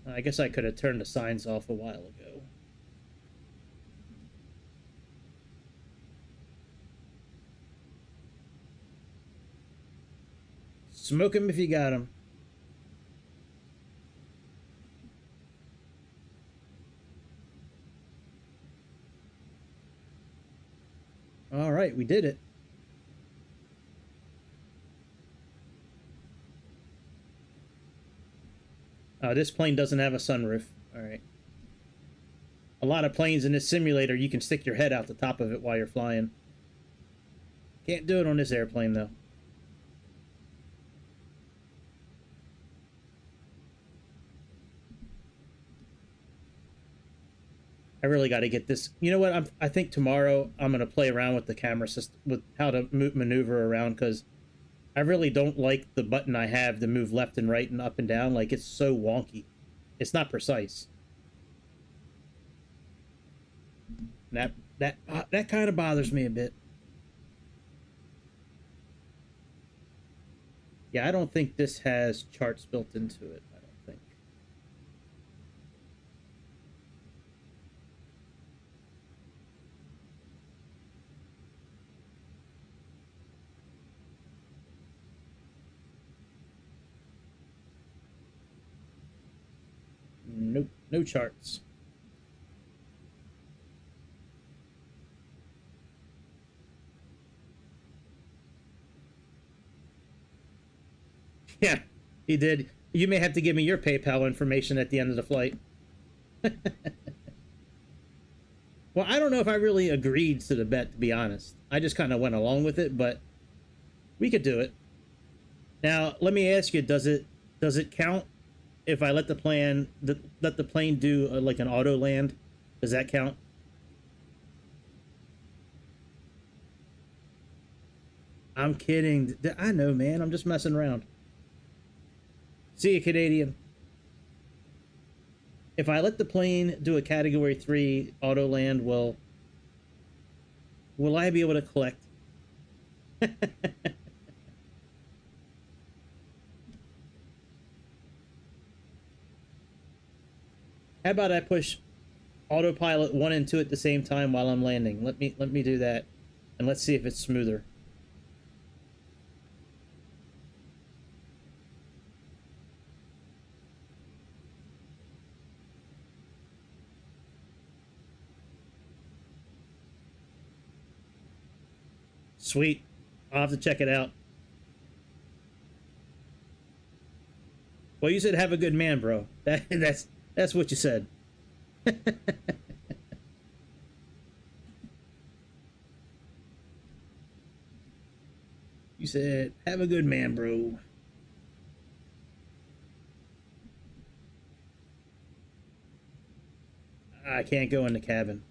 I guess I could have turned the signs off a while ago. Smoke him if you got him. All right, we did it. This plane doesn't have a sunroof. All right. A lot of planes in this simulator, you can stick your head out the top of it while you're flying. Can't do it on this airplane, though. I really got to get this. You know what? I think tomorrow I'm going to play around with the camera system, with how to maneuver around, because I really don't like the button I have to move left and right and up and down. Like, it's so wonky. It's not precise. That kind of bothers me a bit. Yeah, I don't think this has charts built into it. I don't think. Nope, no charts. Yeah, he did. You may have to give me your PayPal information at the end of the flight. Well, I don't know if I really agreed to the bet, to be honest. I just kind of went along with it, but we could do it. Now, let me ask you, does it count if I let the plane do like an auto land? Does that count? I'm kidding. I know, man. I'm just messing around. See you, Canadian. If I let the plane do a Category 3 auto land, will I be able to collect? How about I push autopilot 1 and 2 at the same time while I'm landing? Let me do that, and let's see if it's smoother. Sweet. I'll have to check it out. Well, you said have a good man, bro. That's what you said. You said have a good man, bro. I can't go in the cabin.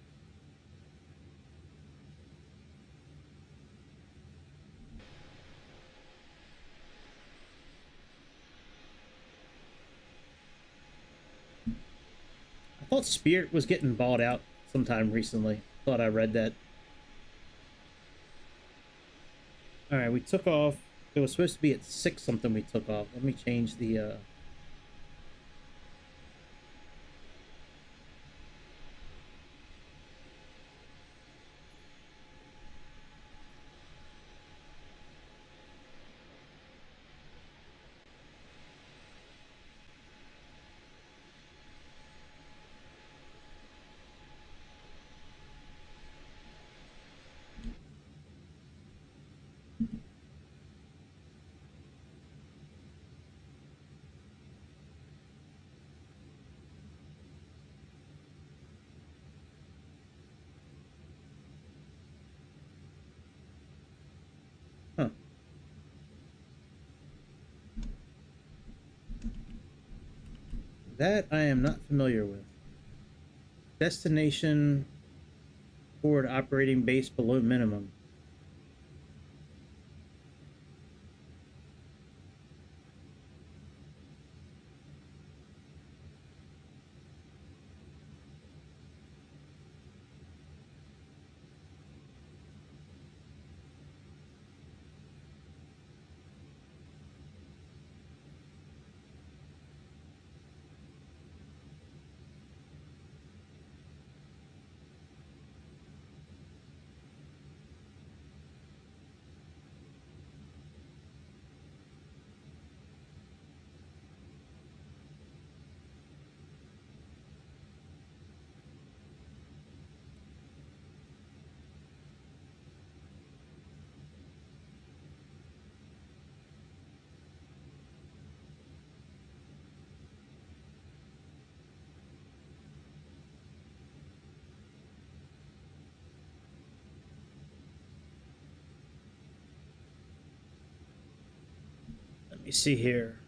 I thought Spirit was getting bought out sometime recently. Thought I read that. All right, we took off It was supposed to be at 6 something we took off. Let me change the huh. That I am not familiar with. Destination forward operating base below minimum. Let me see here.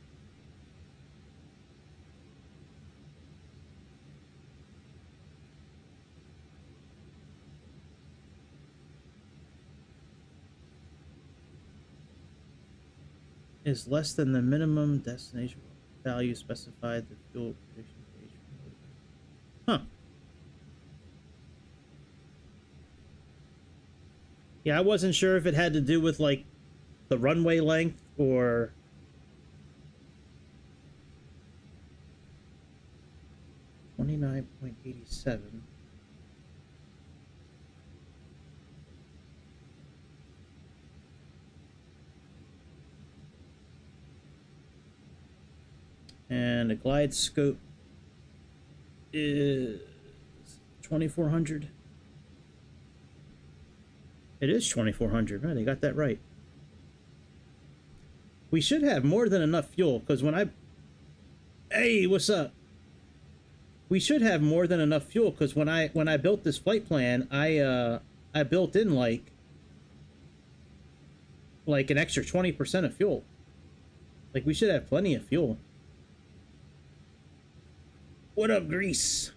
Is less than the minimum destination value specified the fuel prediction page. Huh. Yeah, I wasn't sure if it had to do with like the runway length or 29.87. And the glide scope is 2400. It is 2400. Man, they got that right. We should have more than enough fuel because when I... Hey, what's up? We should have more than enough fuel because when I built this flight plan, I built in like an extra 20% of fuel. Like we should have plenty of fuel. What up, Greece?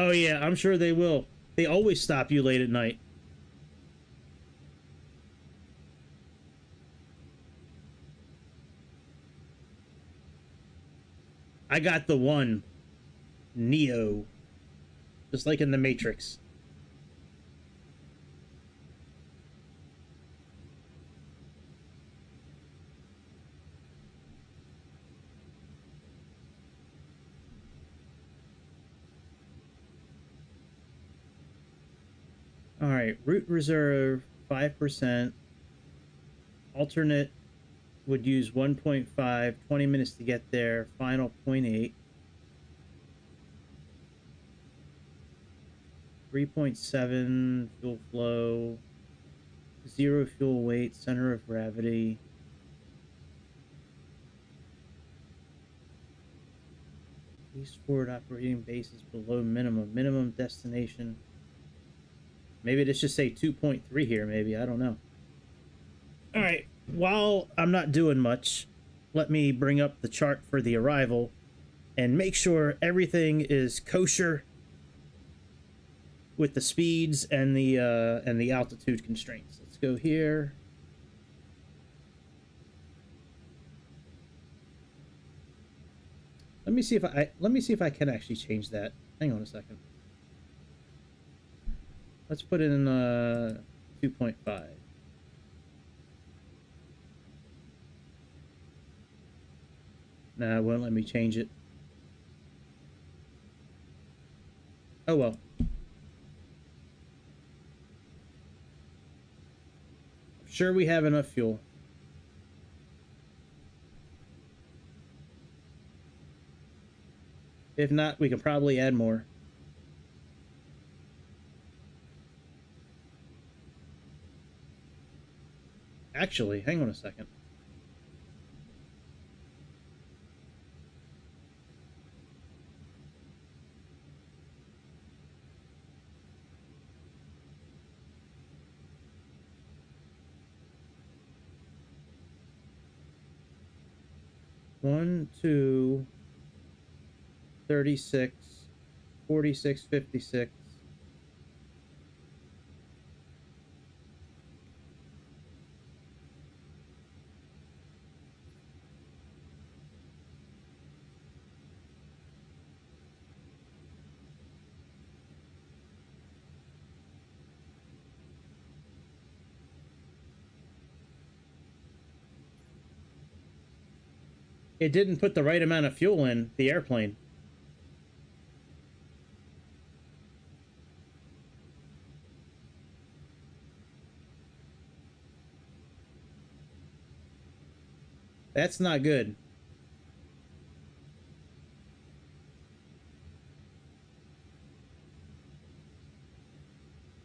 Oh yeah, I'm sure they will. They always stop you late at night. I got the one Neo, just like in the Matrix. All right, route reserve 5%. Alternate would use 1.5, 20 minutes to get there, final 0.8. 3.7 fuel flow, 0 fuel weight, center of gravity. East forward operating basis below minimum destination. Maybe it should say 2.3 here, maybe, I don't know. All right, while I'm not doing much, let me bring up the chart for the arrival and make sure everything is kosher with the speeds and the altitude constraints. Let's go here. Let me see if I can actually change that. Hang on a second. Let's put in 2.5. Nah, it won't let me change it. Oh well. I'm sure we have enough fuel. If not, we can probably add more. Actually, hang on a second. One, 2, 36, 46, 56. It didn't put the right amount of fuel in the airplane. That's not good.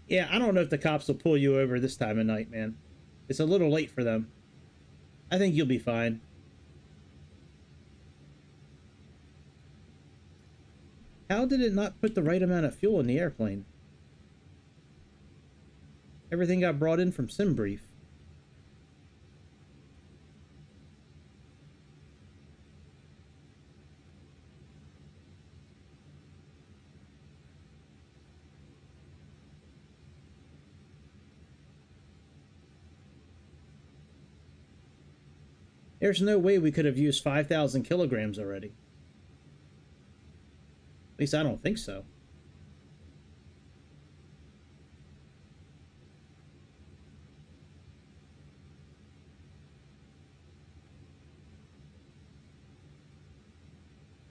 Yeah, I don't know if the cops will pull you over this time of night, man. It's a little late for them. I think you'll be fine. How did it not put the right amount of fuel in the airplane? Everything got brought in from SimBrief. There's no way we could have used 5,000 kilograms already. At least I don't think so.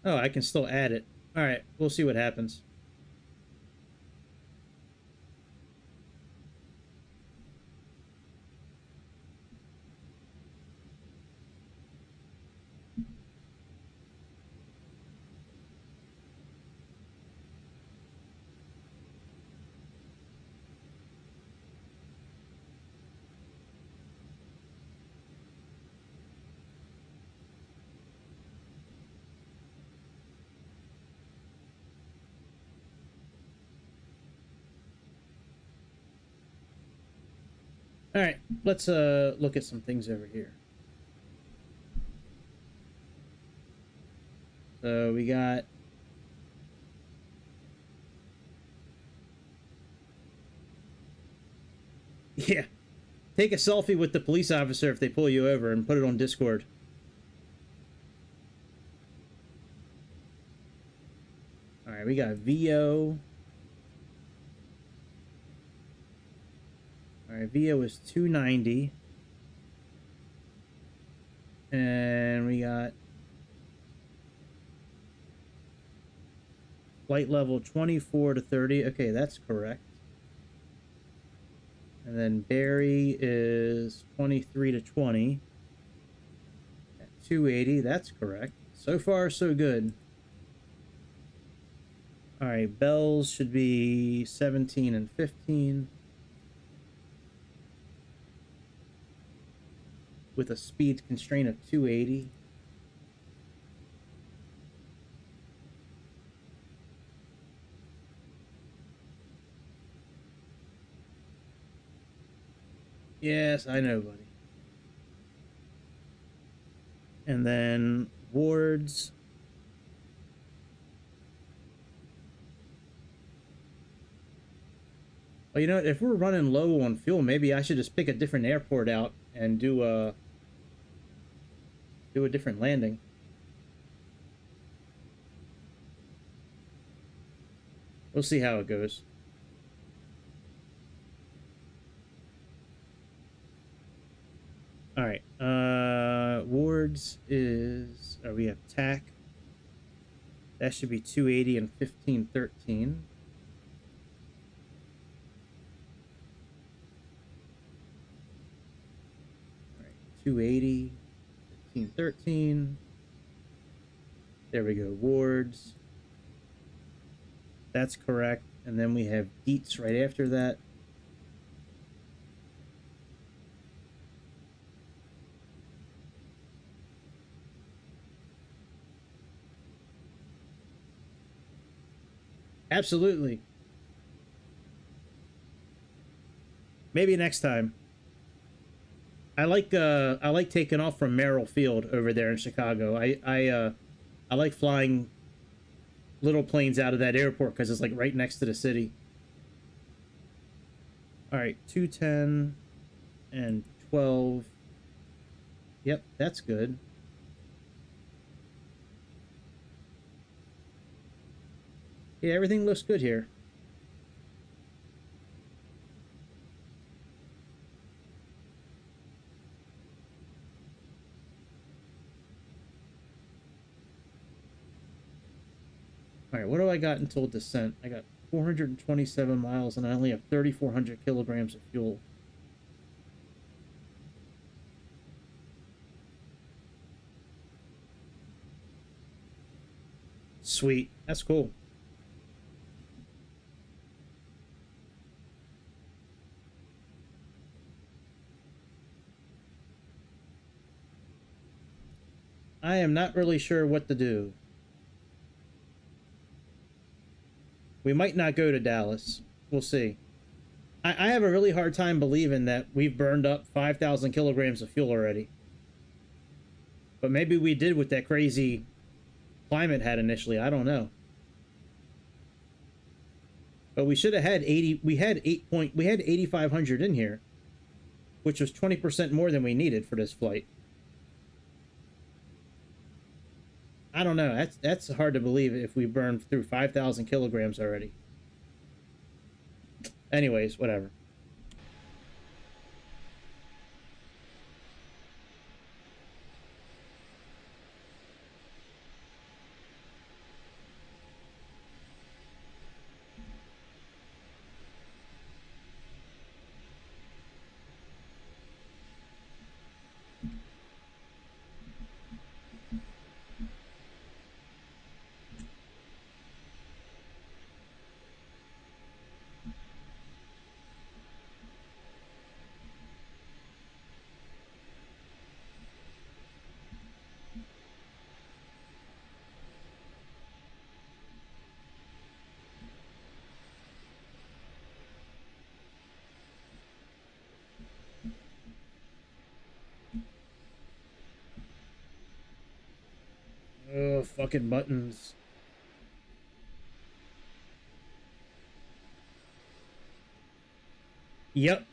Oh, I can still add it. All right, we'll see what happens. All right, let's look at some things over here. So we got yeah. Take a selfie with the police officer if they pull you over and put it on Discord. All right, we got VO. All right, VO is 290. And we got flight level 24 to 30. Okay, that's correct. And then Barry is 23 to 20 at 280. That's correct. So far, so good. All right, Bells should be 17 and 15 with a speed constraint of 280. Yes, I know, buddy. And then Wards. Well, you know, if we're running low on fuel, maybe I should just pick a different airport out and do a different landing. We'll see how it goes. All right. Wards is, we have TAC. That should be 280 and 1513. All right, 280, 1513. There we go. Wards. That's correct. And then we have Dietz right after that. Absolutely. Maybe next time. I like taking off from Merrill Field over there in Chicago. I like flying little planes out of that airport because it's like right next to the city. All right, 210 and 12. Yep, that's good. Yeah, everything looks good here. All right, what do I got until descent? I got 427 miles and I only have 3,400 kilograms of fuel. Sweet, that's cool. I am not really sure what to do. We might not go to Dallas. We'll see. I have a really hard time believing that we've burned up 5,000 kilograms of fuel already. But maybe we did with that crazy climate had initially. I don't know. But we should have had 80. We had 8,500 in here, which was 20% more than we needed for this flight. I don't know. That's hard to believe if we burned through 5,000 kilograms already. Anyways, whatever. Oh, fucking buttons. Yep.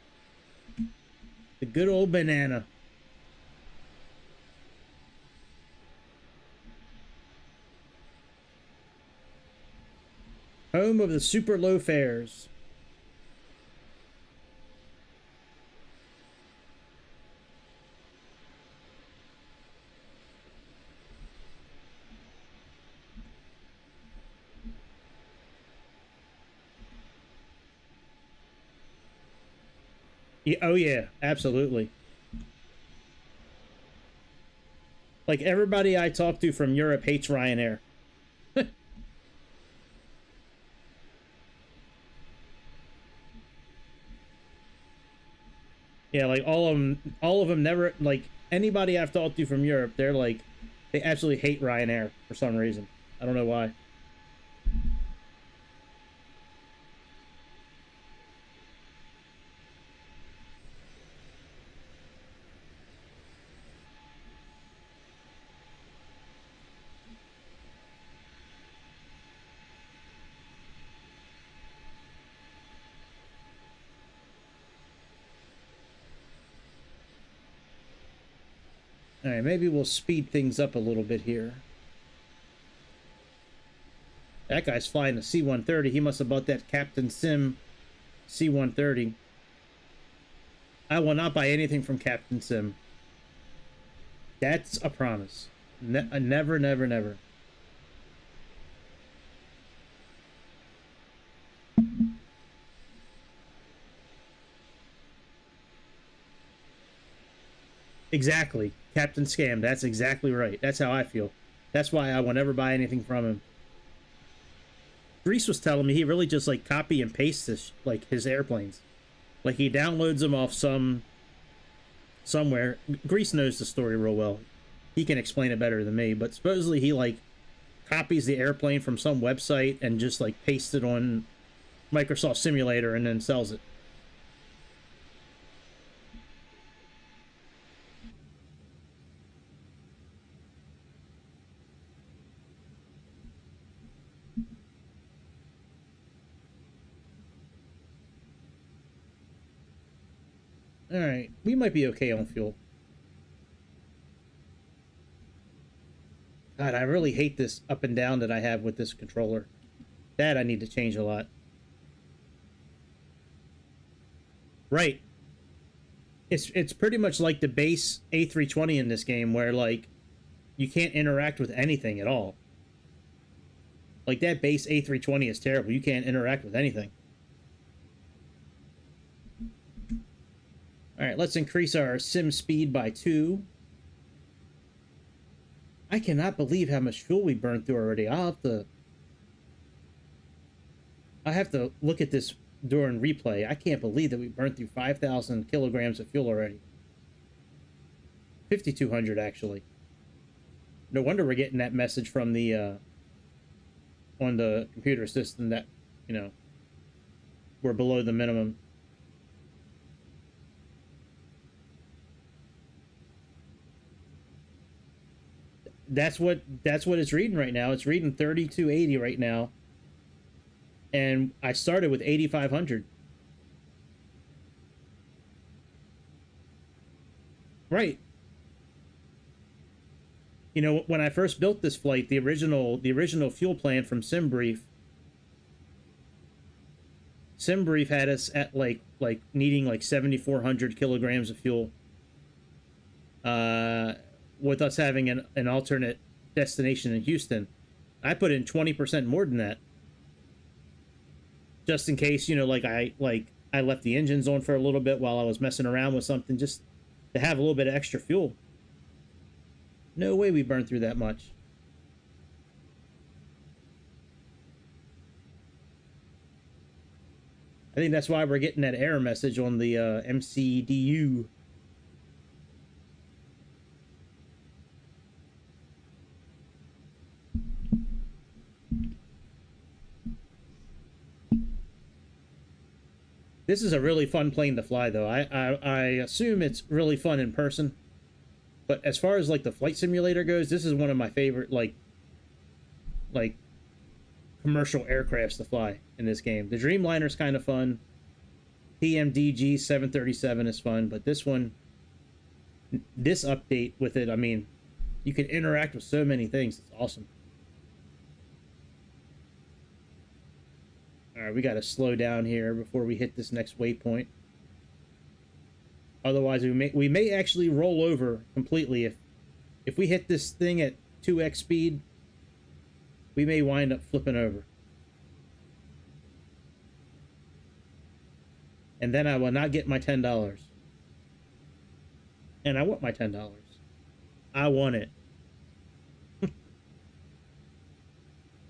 The good old banana. Home of the super low fares. Yeah, oh yeah, absolutely. Like everybody I talk to from Europe hates Ryanair. Yeah, like all of them never, like anybody I've talked to from Europe, they're like, they absolutely hate Ryanair for some reason. I don't know why. All right, maybe we'll speed things up a little bit here. That guy's flying a C-130. He must have bought that Captain Sim C-130. I will not buy anything from Captain Sim. That's a promise. Never, never, never. Exactly. Captain Scam. That's exactly right. That's how I feel. That's why I will never buy anything from him. Grease was telling me he really just like copy and paste this, like his airplanes. Like he downloads them off somewhere. Grease knows the story real well. He can explain it better than me, but supposedly he like copies the airplane from some website and just like pastes it on Microsoft Simulator and then sells it. Alright, we might be okay on fuel. God, I really hate this up and down that I have with this controller. That I need to change a lot. Right. It's pretty much like the base A320 in this game where like you can't interact with anything at all. Like that base A320 is terrible. You can't interact with anything. All right, let's increase our sim speed by 2. I cannot believe how much fuel we burned through already. I have to look at this during replay. I can't believe that we burned through 5,000 kilograms of fuel already. 5,200 actually. No wonder we're getting that message from the on the computer system that, you know, we're below the minimum. That's what it's reading right now. It's reading 3280 right now. And I started with 8,500. Right. You know, when I first built this flight, the original fuel plan from SimBrief had us at like needing like 7,400 kilograms of fuel. With us having an alternate destination in Houston. I put in 20% more than that. Just in case, you know, like I left the engines on for a little bit while I was messing around with something, just to have a little bit of extra fuel. No way we burned through that much. I think that's why we're getting that error message on the MCDU. This is a really fun plane to fly, though. I assume it's really fun in person. But as far as like the flight simulator goes, this is one of my favorite like commercial aircrafts to fly in this game. The Dreamliner's kind of fun. PMDG 737 is fun, but this one, this update with it, I mean, you can interact with so many things. It's awesome. All right, we got to slow down here before we hit this next waypoint. Otherwise, we may actually roll over completely if we hit this thing at 2x speed. We may wind up flipping over. and then I will not get my $10. And I want my $10. I want it.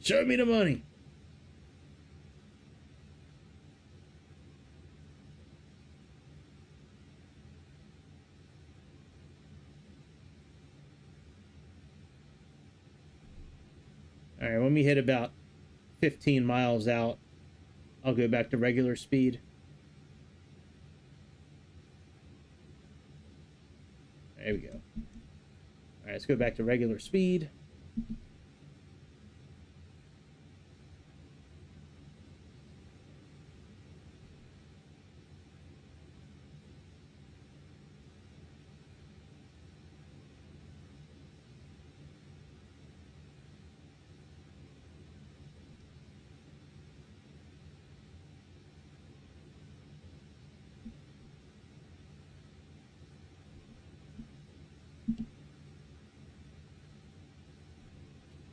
Show me the money. All right, when we hit about 15 miles out, I'll go back to regular speed. There we go. All right, let's go back to regular speed.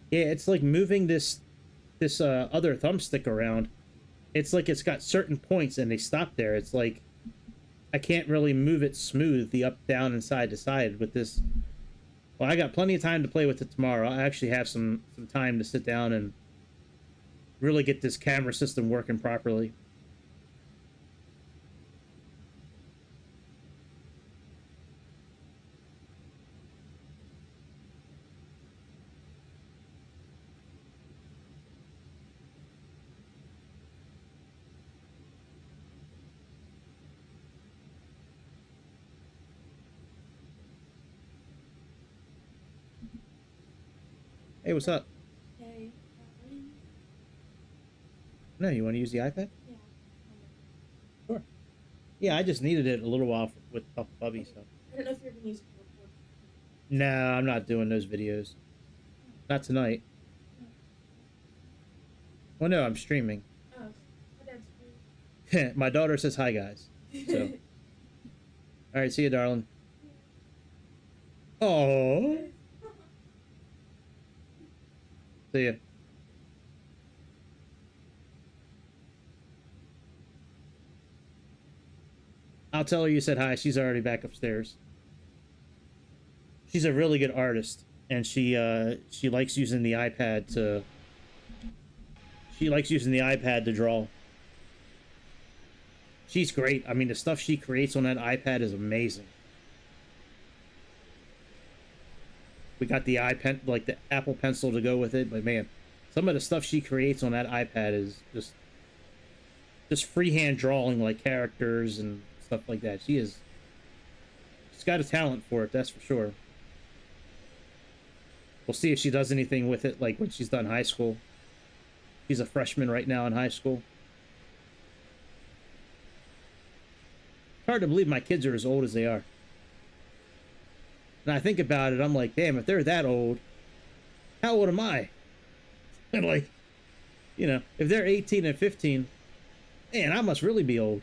Yeah, it's like moving this other thumbstick around. It's like it's got certain points and they stop there. It's like I can't really move it smooth, the up, down, and side to side with this. Well, I got plenty of time to play with it tomorrow. I actually have some time to sit down and really get this camera system working properly. Hey, what's up? Hey, No, you want to use the iPad? yeah. Sure. Yeah, I just needed it a little while with Puff Bubby, so. I don't know if you're gonna use it to record. No, I'm not doing those videos. Not tonight. Well, no, I'm streaming. Oh, my dad's My daughter says hi, guys. So, all right, see you, darling. Oh, see ya. I'll tell her you said hi. She's already back upstairs. She's a really good artist, and she likes using the iPad to. She likes using the iPad to draw. She's great. I mean, the stuff she creates on that iPad is amazing. We got the iPen, like the Apple Pencil to go with it, but man, some of the stuff she creates on that iPad is just freehand drawing, like characters and stuff like that. She's got a talent for it, that's for sure. We'll see if she does anything with it, like when she's done high school. She's a freshman right now in high school. It's hard to believe my kids are as old as they are. And I think about it, I'm like, damn, if they're that old, how old am I? And like, you know, if they're 18 and 15, man, I must really be old.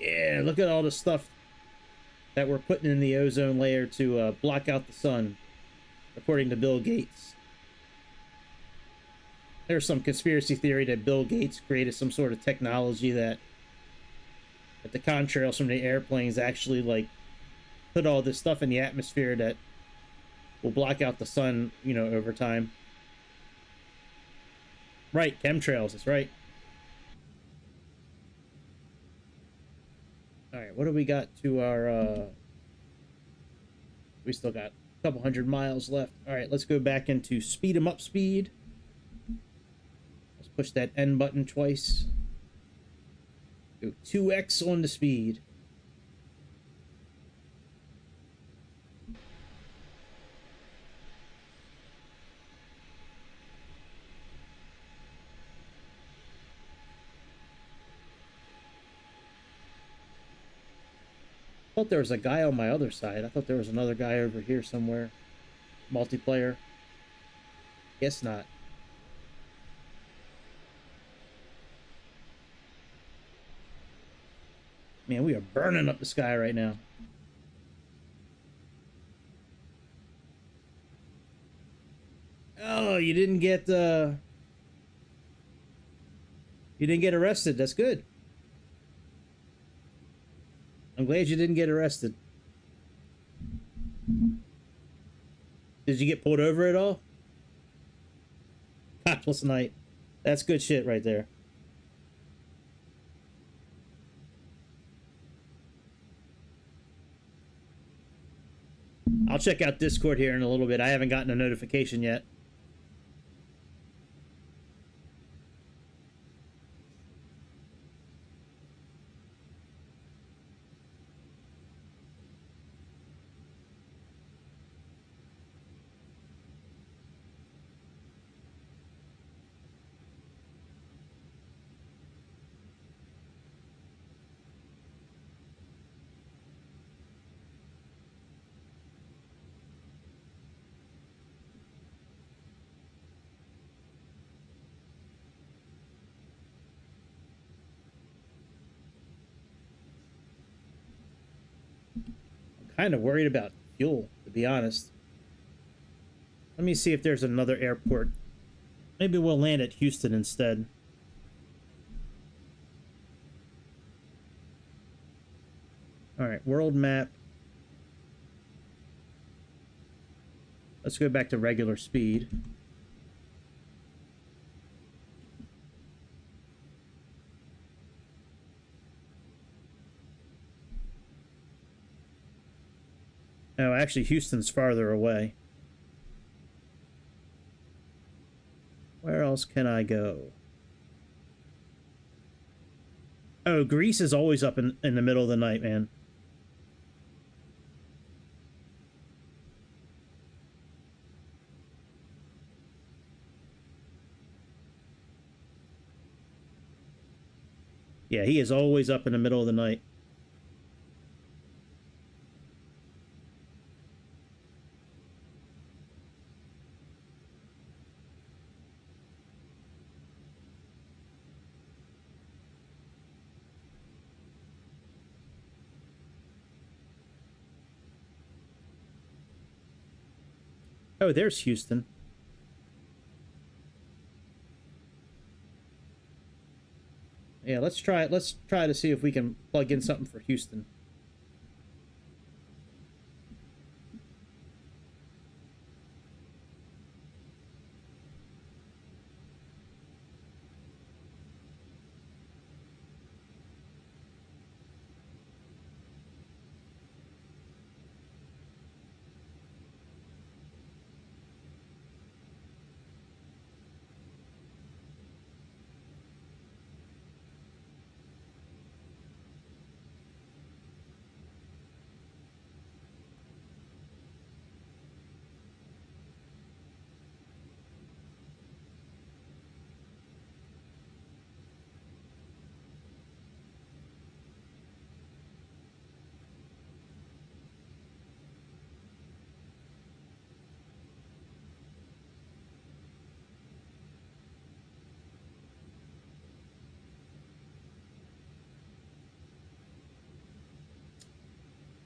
Yeah, look at all the stuff that we're putting in the ozone layer to block out the sun, according to Bill Gates. There's some conspiracy theory that Bill Gates created some sort of technology that the contrails from the airplanes actually like put all this stuff in the atmosphere that will block out the sun, you know, over time. Right, chemtrails, that's right. Alright, what do we got to our, we still got a couple hundred miles left. Alright, let's go back into speed 'em up speed. Let's push that N button twice. Go 2x on the speed. thought there was a guy on my other side. I thought there was another guy over here somewhere. Multiplayer. Guess not. Man, we are burning up the sky right now. Oh, you didn't get arrested. That's good. I'm glad you didn't get arrested. Did you get pulled over at all? Topless night. That's good shit right there. I'll check out Discord here in a little bit. I haven't gotten a notification yet. Kind of worried about fuel, to be honest. Let me see if there's another airport. Maybe we'll land at Houston instead. All right, world map. Let's go back to regular speed. No, actually, Houston's farther away. Where else can I go? Oh, Greece is always up in the middle of the night, man. Yeah, he is always up in the middle of the night. Oh, there's Houston. Yeah, let's try it. Let's try to see if we can plug in something for Houston.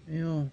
Yeah.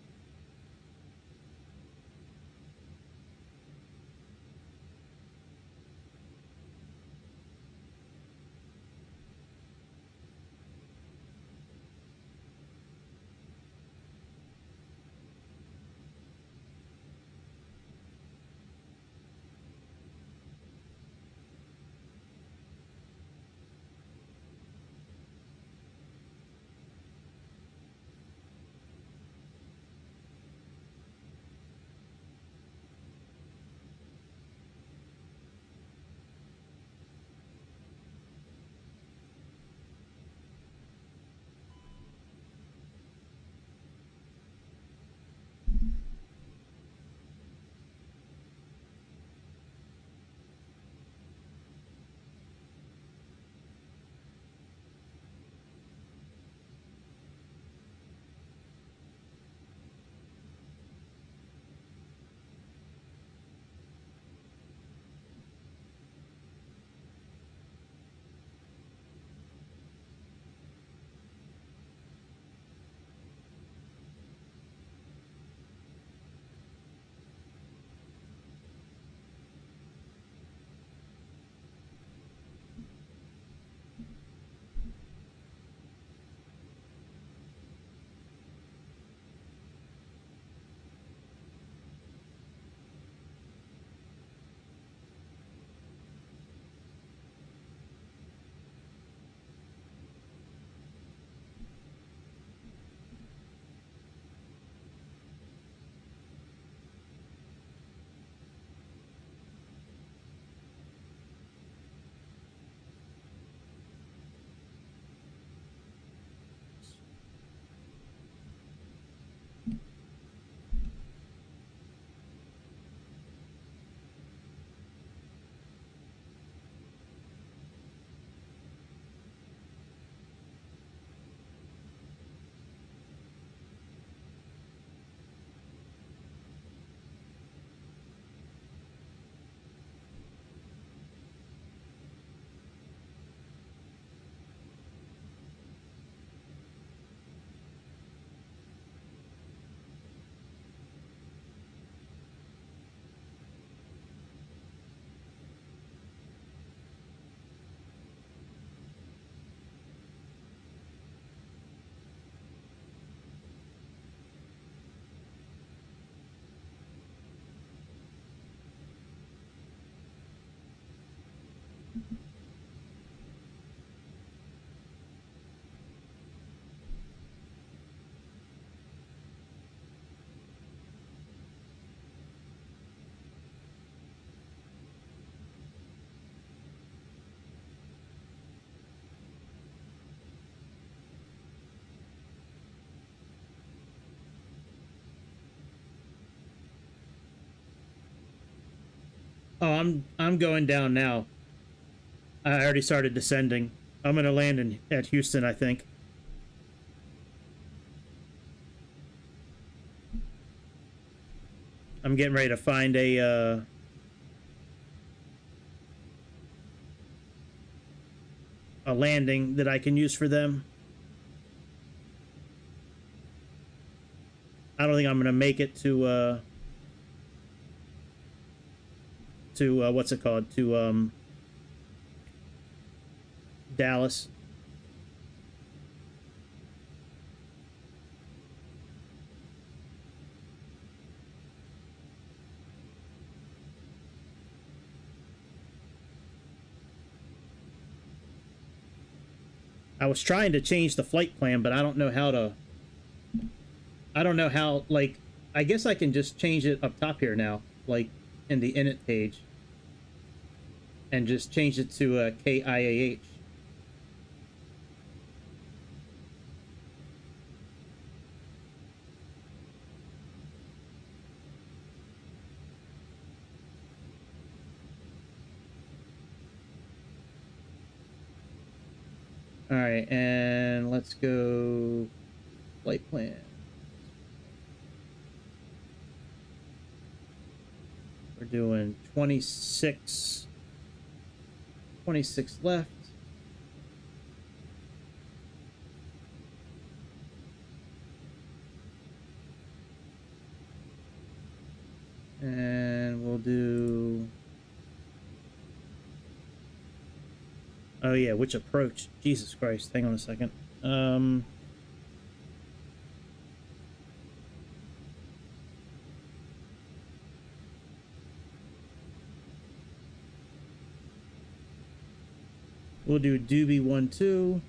Oh, I'm going down now. I already started descending. I'm gonna land at Houston, I think. I'm getting ready to find a landing that I can use for them. I don't think I'm gonna make it to what's it called, to Dallas. I was trying to change the flight plan, but I don't know how to. I don't know how. Like, I guess I can just change it up top here now, like in the init page, and just change it to KIAH. All right, and let's go flight plan. We're doing 26 left. And we'll do... Oh yeah, which approach? Jesus Christ, hang on a second. We'll do Doobie 1-2.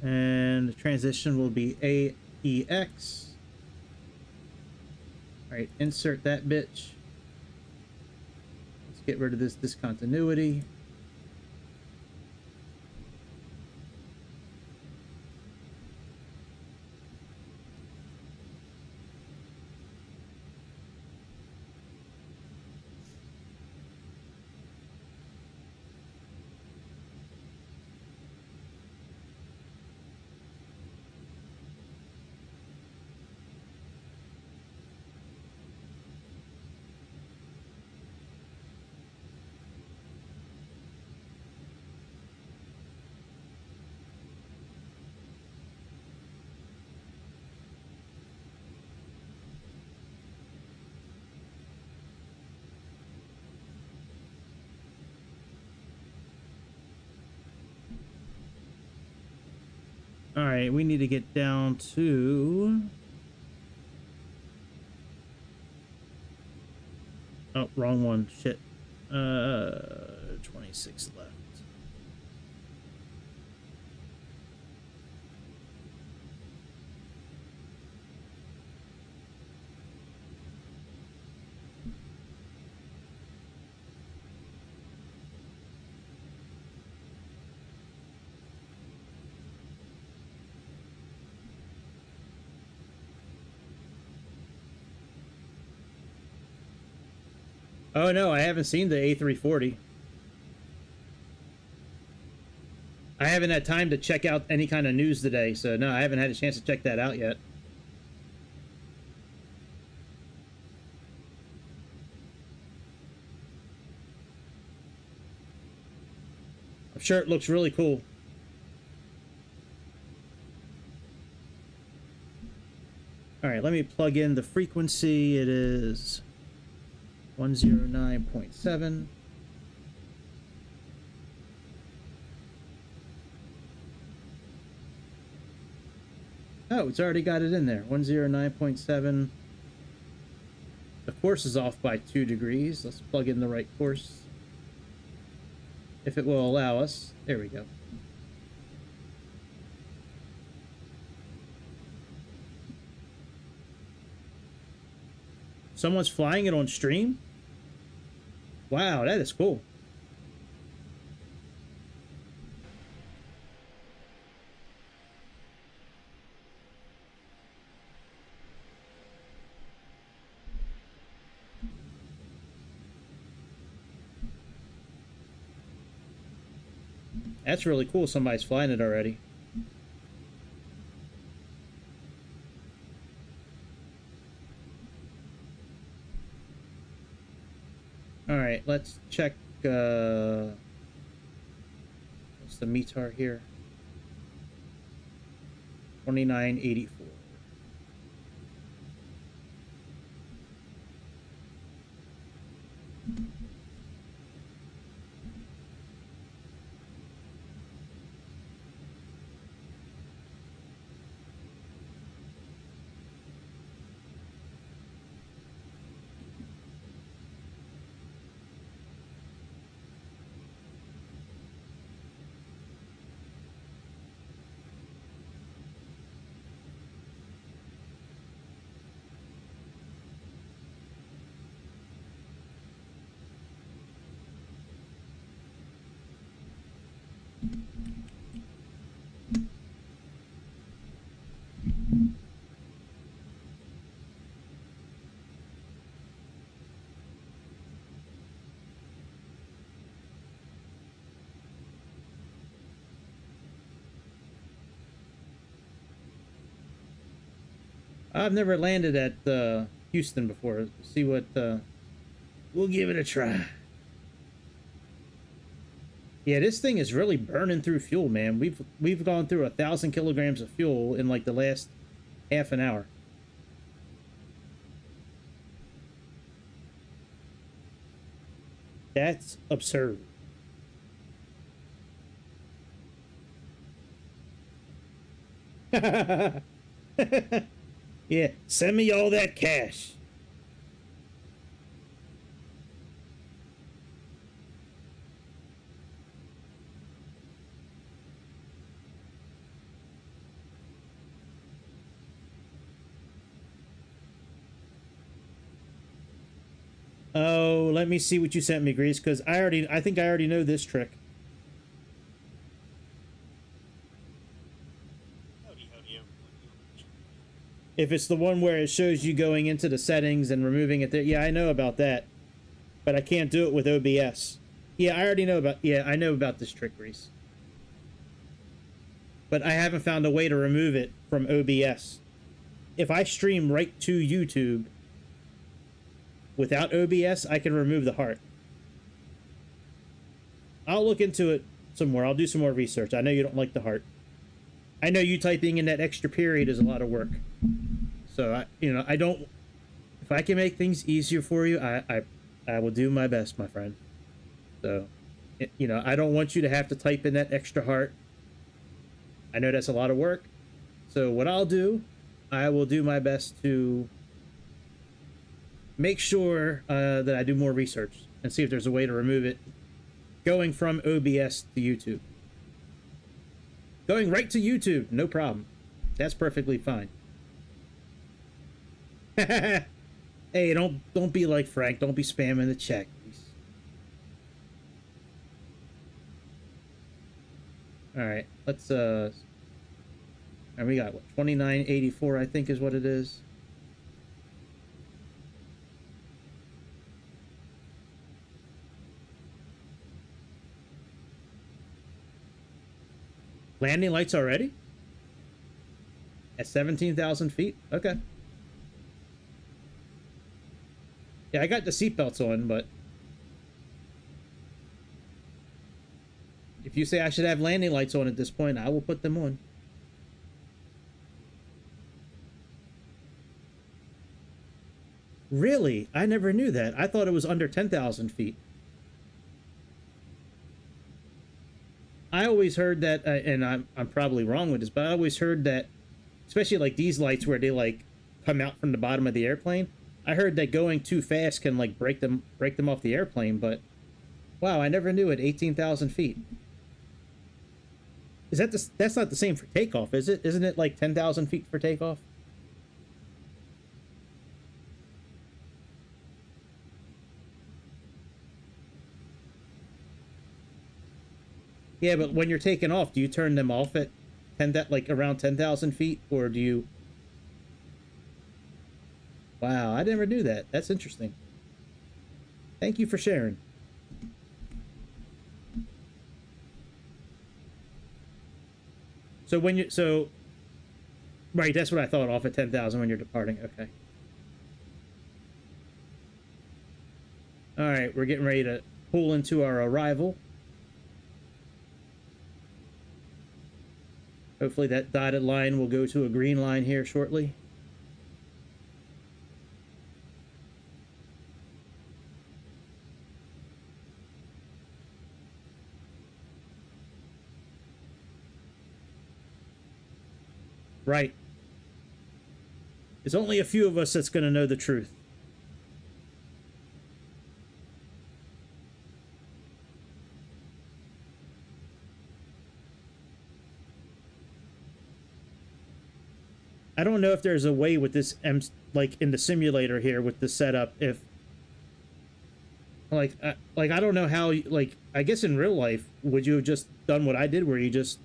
And the transition will be AEX. Alright, insert that bitch. Let's get rid of this discontinuity. All right, we need to get down to... Oh, wrong one. Shit. 26 left. Oh no, I haven't seen the A340. I haven't had time to check out any kind of news today, so no, I haven't had a chance to check that out yet. I'm sure it looks really cool. All right, let me plug in the frequency. It is 109.7. Oh, it's already got it in there. 109.7. The course is off by 2 degrees. Let's plug in the right course. If it will allow us. There we go. Someone's flying it on stream? Wow, that is cool. That's really cool. Somebody's flying it already. All right, let's check. What's the METAR here? 2984. I've never landed at Houston before. See what we'll give it a try. Yeah, this thing is really burning through fuel, man. We've gone through 1,000 kilograms of fuel in like the last half an hour. That's absurd. Yeah, send me all that cash. Oh, let me see what you sent me, Grease, because I think I already know this trick. If it's the one where it shows you going into the settings and removing it there, yeah, I know about that. But I can't do it with OBS. Yeah, I already know about, yeah, I know about this trick, Grease. But I haven't found a way to remove it from OBS. If I stream right to YouTube without OBS, I can remove the heart. I'll look into it some more. I'll do some more research. I know you don't like the heart. I know you typing in that extra period is a lot of work. So, I don't... If I can make things easier for you, I will do my best, my friend. So, I don't want you to have to type in that extra heart. I know that's a lot of work. So what I'll do, I will do my best to make sure that I do more research and see if there's a way to remove it going from OBS to YouTube. Going right to YouTube, no problem. That's perfectly fine. Hey, don't be like Frank. Don't be spamming the check. All right, let's and we got what, 2984, I think is what it is. Landing lights already? At 17,000 feet? Okay. Yeah, I got the seatbelts on, but if you say I should have landing lights on at this point, I will put them on. Really? I never knew that. I thought it was under 10,000 feet. I always heard that, and I'm probably wrong with this, but I always heard that, especially like these lights where they like come out from the bottom of the airplane. I heard that going too fast can like break them off the airplane, but wow, I never knew it. 18,000 feet. Is that that's not the same for takeoff, is it? Isn't it like 10,000 feet for takeoff? Yeah, but when you're taking off, do you turn them off at like around 10,000 feet, or do you? Wow, I never knew that. That's interesting. Thank you for sharing. So when you right, that's what I thought, off at 10,000 when you're departing. Okay. All right, we're getting ready to pull into our arrival. Hopefully that dotted line will go to a green line here shortly. Right. There's only a few of us that's going to know the truth. I don't know if there's a way with this, like in the simulator here with the setup, if like I don't know how, like, I guess in real life, would you have just done what I did, where you just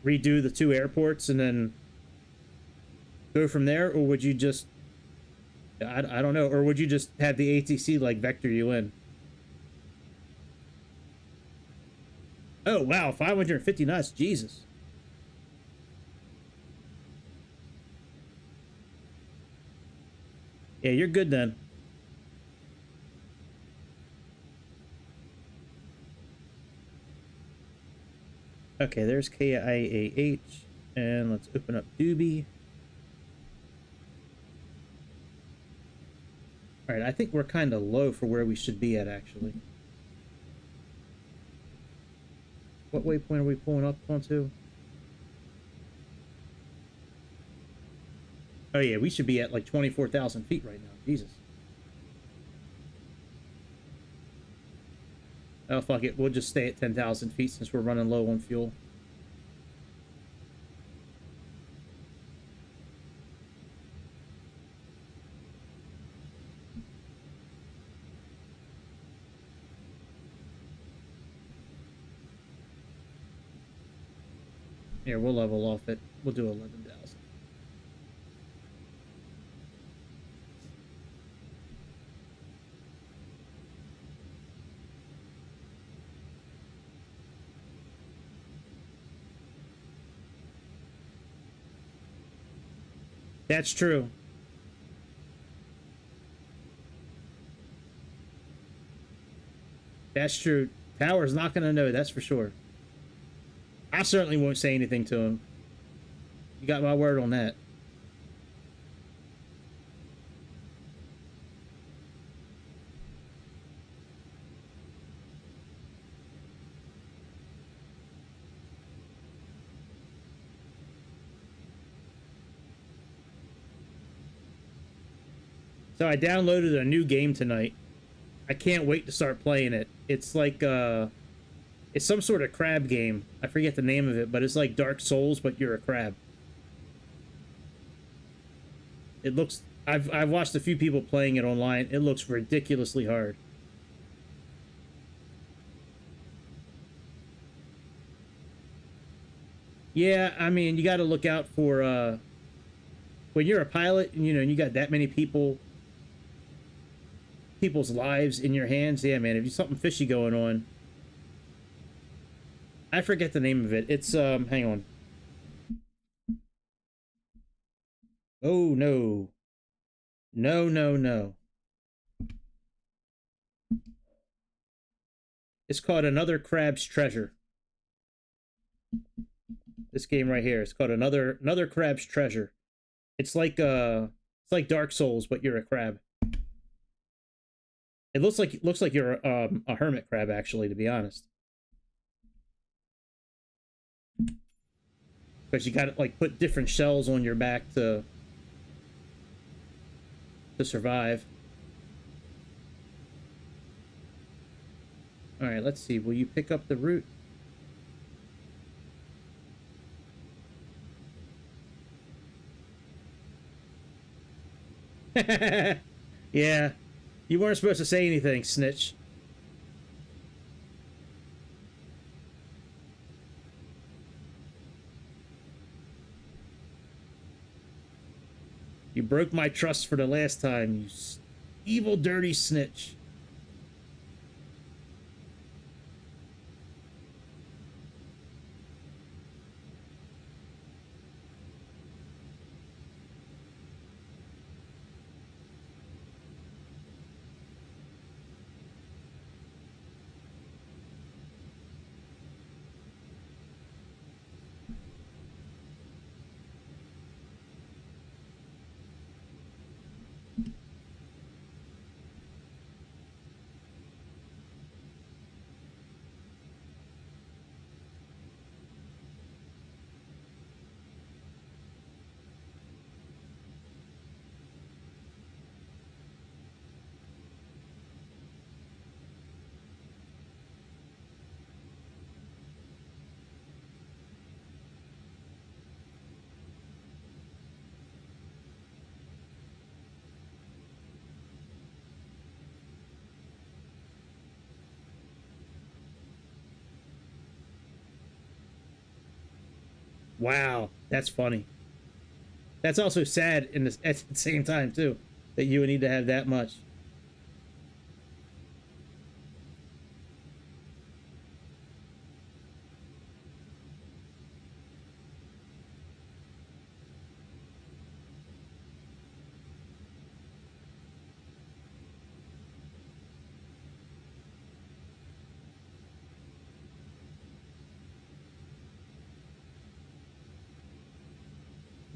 redo the two airports and then go from there, or would you just, I don't know, or would you just have the ATC like vector you in? Oh wow, 550 knots, Jesus. Yeah, you're good then. Okay, there's KIAH, and let's open up Doobie. All right, I think we're kind of low for where we should be at, actually. What waypoint are we pulling up onto? Oh yeah, we should be at like 24,000 feet right now. Jesus. Oh, fuck it. We'll just stay at 10,000 feet since we're running low on fuel. Here, we'll level off it. We'll do 11,000. That's true. That's true. Tower's not going to know, that's for sure. I certainly won't say anything to him. You got my word on that. So I downloaded a new game tonight. I can't wait to start playing it. It's like it's some sort of crab game. I forget the name of it, but it's like Dark Souls, but you're a crab. It looks, I've watched a few people playing it online. It looks ridiculously hard. Yeah, I mean, you got to look out for when you're a pilot, you know, and you got that many people's lives in your hands. Yeah, man, if there's something fishy going on. I forget the name of it. It's hang on. Oh no. No, no, no. It's called Another Crab's Treasure. This game right here. It's called Another Crab's Treasure. It's like Dark Souls, but you're a crab. It looks like you're a hermit crab, actually, to be honest. Because you got to like put different shells on your back to survive. All right, let's see. Will you pick up the route? Yeah, you weren't supposed to say anything, snitch. You broke my trust for the last time, you evil, dirty snitch. Wow, that's funny. That's also sad in this at the same time too, that you would need to have that much.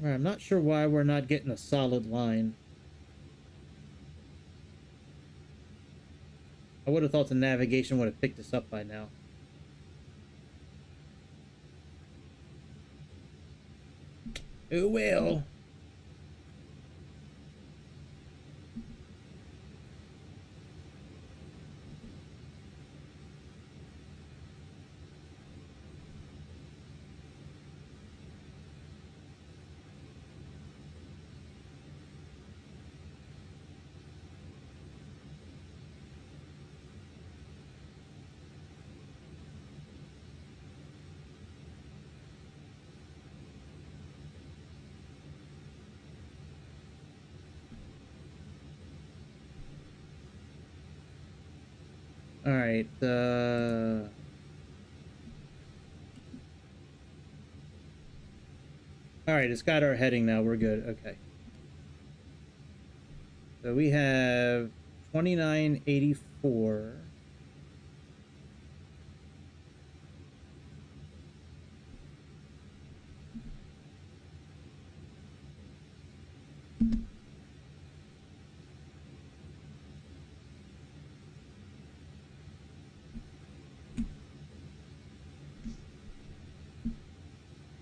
All right, I'm not sure why we're not getting a solid line. I would have thought the navigation would have picked this up by now. Oh well. All right. All right, it's got our heading now. We're good. Okay. So we have 2984.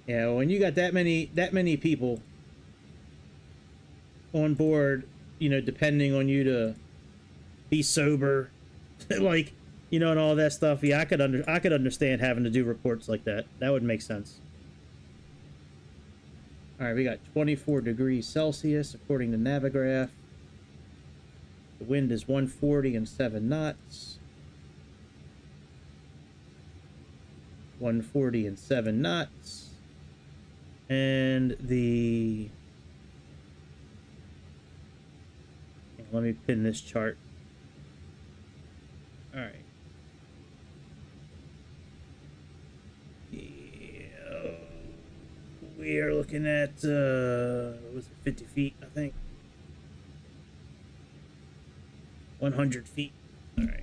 Yeah, when you got that many people on board, you know, depending on you to be sober, like, you know, and all that stuff. Yeah, I could understand having to do reports like that. That would make sense. All right, we got 24 degrees Celsius according to Navigraph. The wind is 140 and 7 knots. 140 and 7 knots. And the... Let me pin this chart. All right. Yeah, we are looking at, what was it, 50 feet, I think. 100 feet. All right.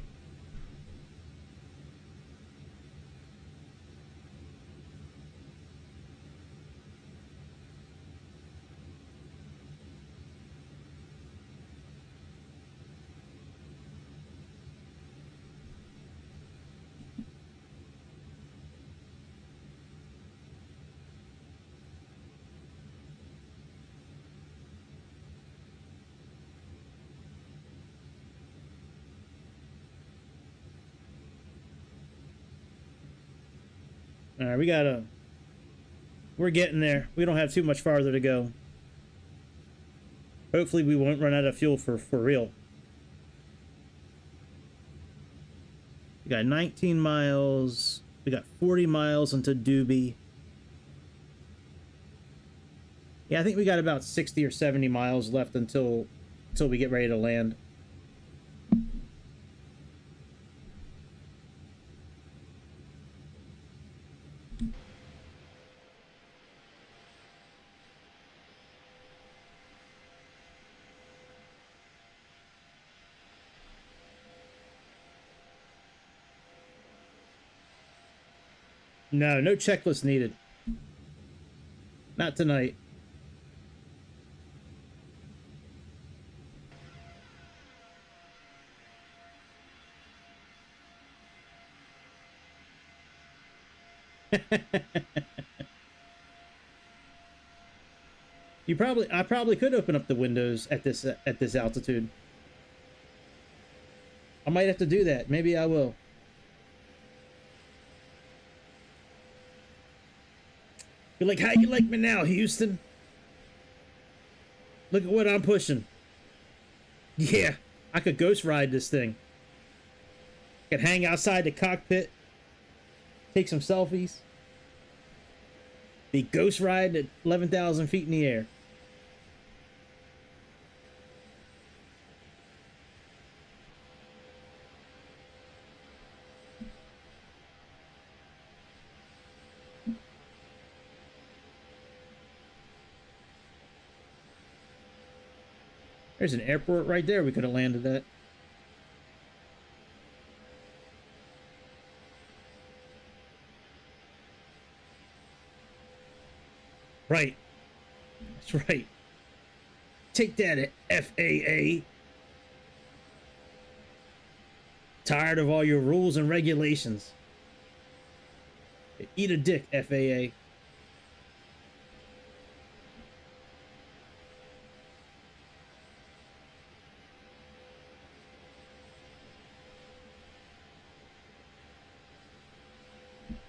All right, we're getting there. We don't have too much farther to go. Hopefully we won't run out of fuel for real. We got 19 miles. We got 40 miles into Doobie. Yeah, I think we got about 60 or 70 miles left until we get ready to land. No checklist needed. Not tonight. I probably could open up the windows at this altitude. I might have to do that. Maybe I will. You're like, how you like me now, Houston? Look at what I'm pushing. Yeah, I could ghost ride this thing. I could hang outside the cockpit, take some selfies. The ghost ride at 11,000 feet in the air. There's an airport right there we could have landed at. Right. That's right. Take that, FAA. Tired of all your rules and regulations. Eat a dick, FAA.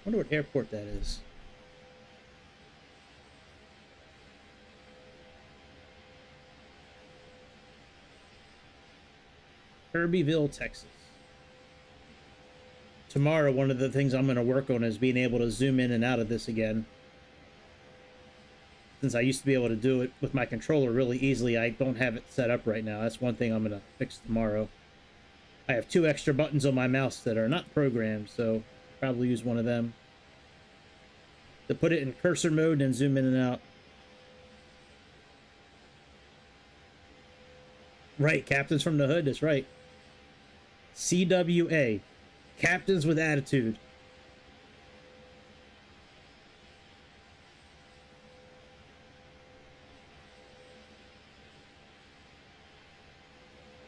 Wonder what airport that is. Kirbyville, Texas. Tomorrow, one of the things I'm going to work on is being able to zoom in and out of this again. Since I used to be able to do it with my controller really easily, I don't have it set up right now. That's one thing I'm going to fix tomorrow. I have 2 extra buttons on my mouse that are not programmed, so probably use one of them to put it in cursor mode and zoom in and out. Right, Captains from the Hood, that's right. CWA, Captains with Attitude.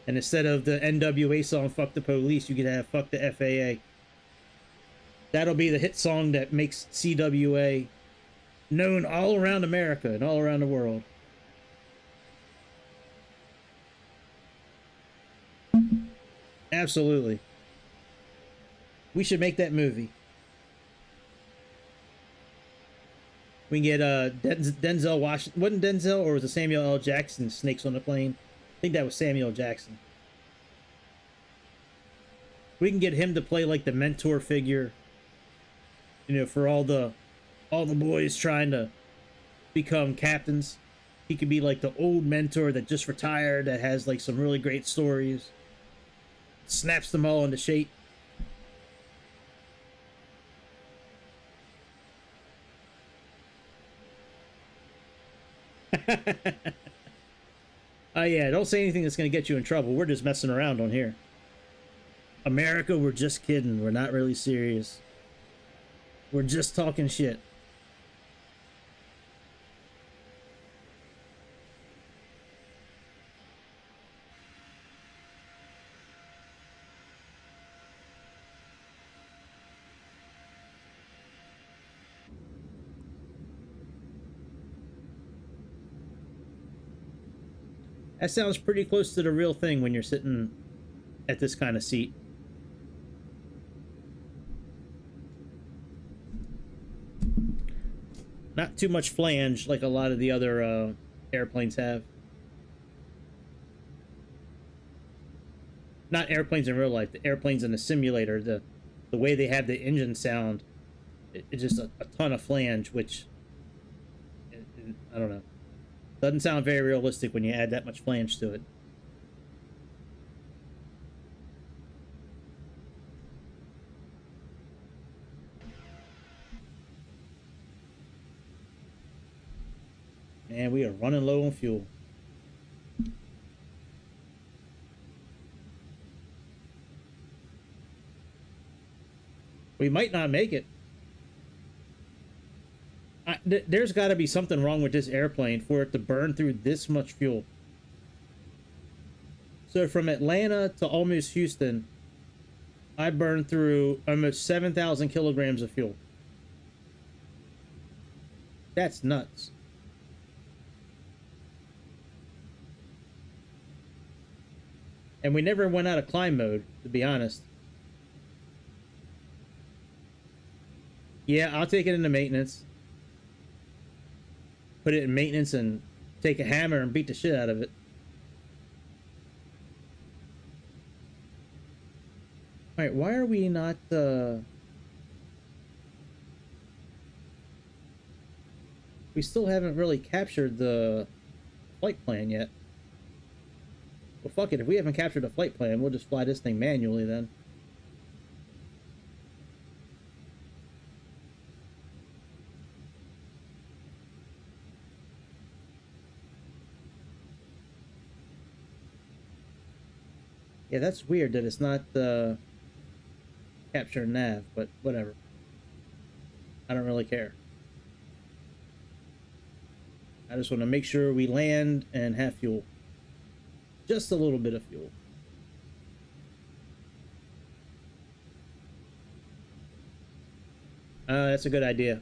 And instead of the NWA song, Fuck the Police, you could have Fuck the FAA. That'll be the hit song that makes CWA known all around America and all around the world. Absolutely. We should make that movie. We can get Denzel Washington. Wasn't Denzel, or was it Samuel L. Jackson, Snakes on the Plane? I think that was Samuel Jackson. We can get him to play like the mentor figure, you know, for all the boys trying to become captains. He could be like the old mentor that just retired, that has like some really great stories, snaps them all into shape. Oh yeah, don't say anything that's gonna get you in trouble. We're just messing around on here. America, we're just kidding. We're not really serious. We're just talking shit. That sounds pretty close to the real thing when you're sitting at this kind of seat. Not too much flange like a lot of the other airplanes have. Not airplanes in real life, the airplanes in the simulator. The way they have the engine sound, it's just a ton of flange, which, I don't know. Doesn't sound very realistic when you add that much flange to it. Man, we are running low on fuel. We might not make it. There's got to be something wrong with this airplane for it to burn through this much fuel. So from Atlanta to almost Houston, I burned through almost 7,000 kilograms of fuel. That's nuts. And we never went out of climb mode, to be honest. Yeah, I'll take it into maintenance. Put it in maintenance and take a hammer and beat the shit out of it. Alright, why are we not, we still haven't really captured the flight plan yet. Well, fuck it. If we haven't captured a flight plan, we'll just fly this thing manually then. Yeah, that's weird that it's not capture nav, but whatever. I don't really care. I just want to make sure we land and have fuel. Just a little bit of fuel. That's a good idea.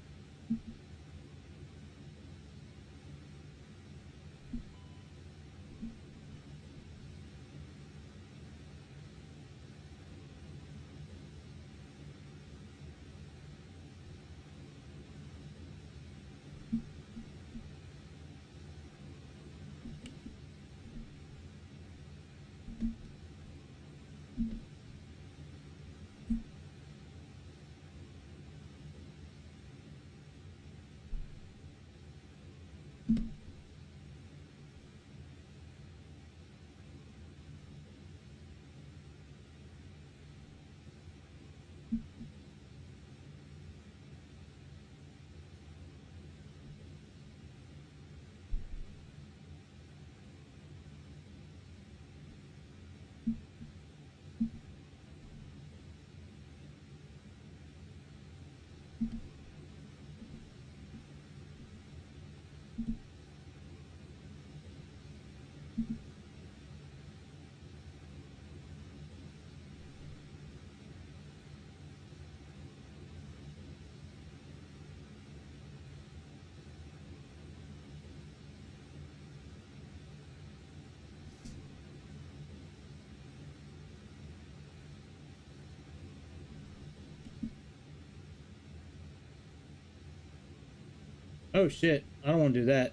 Oh shit, I don't want to do that.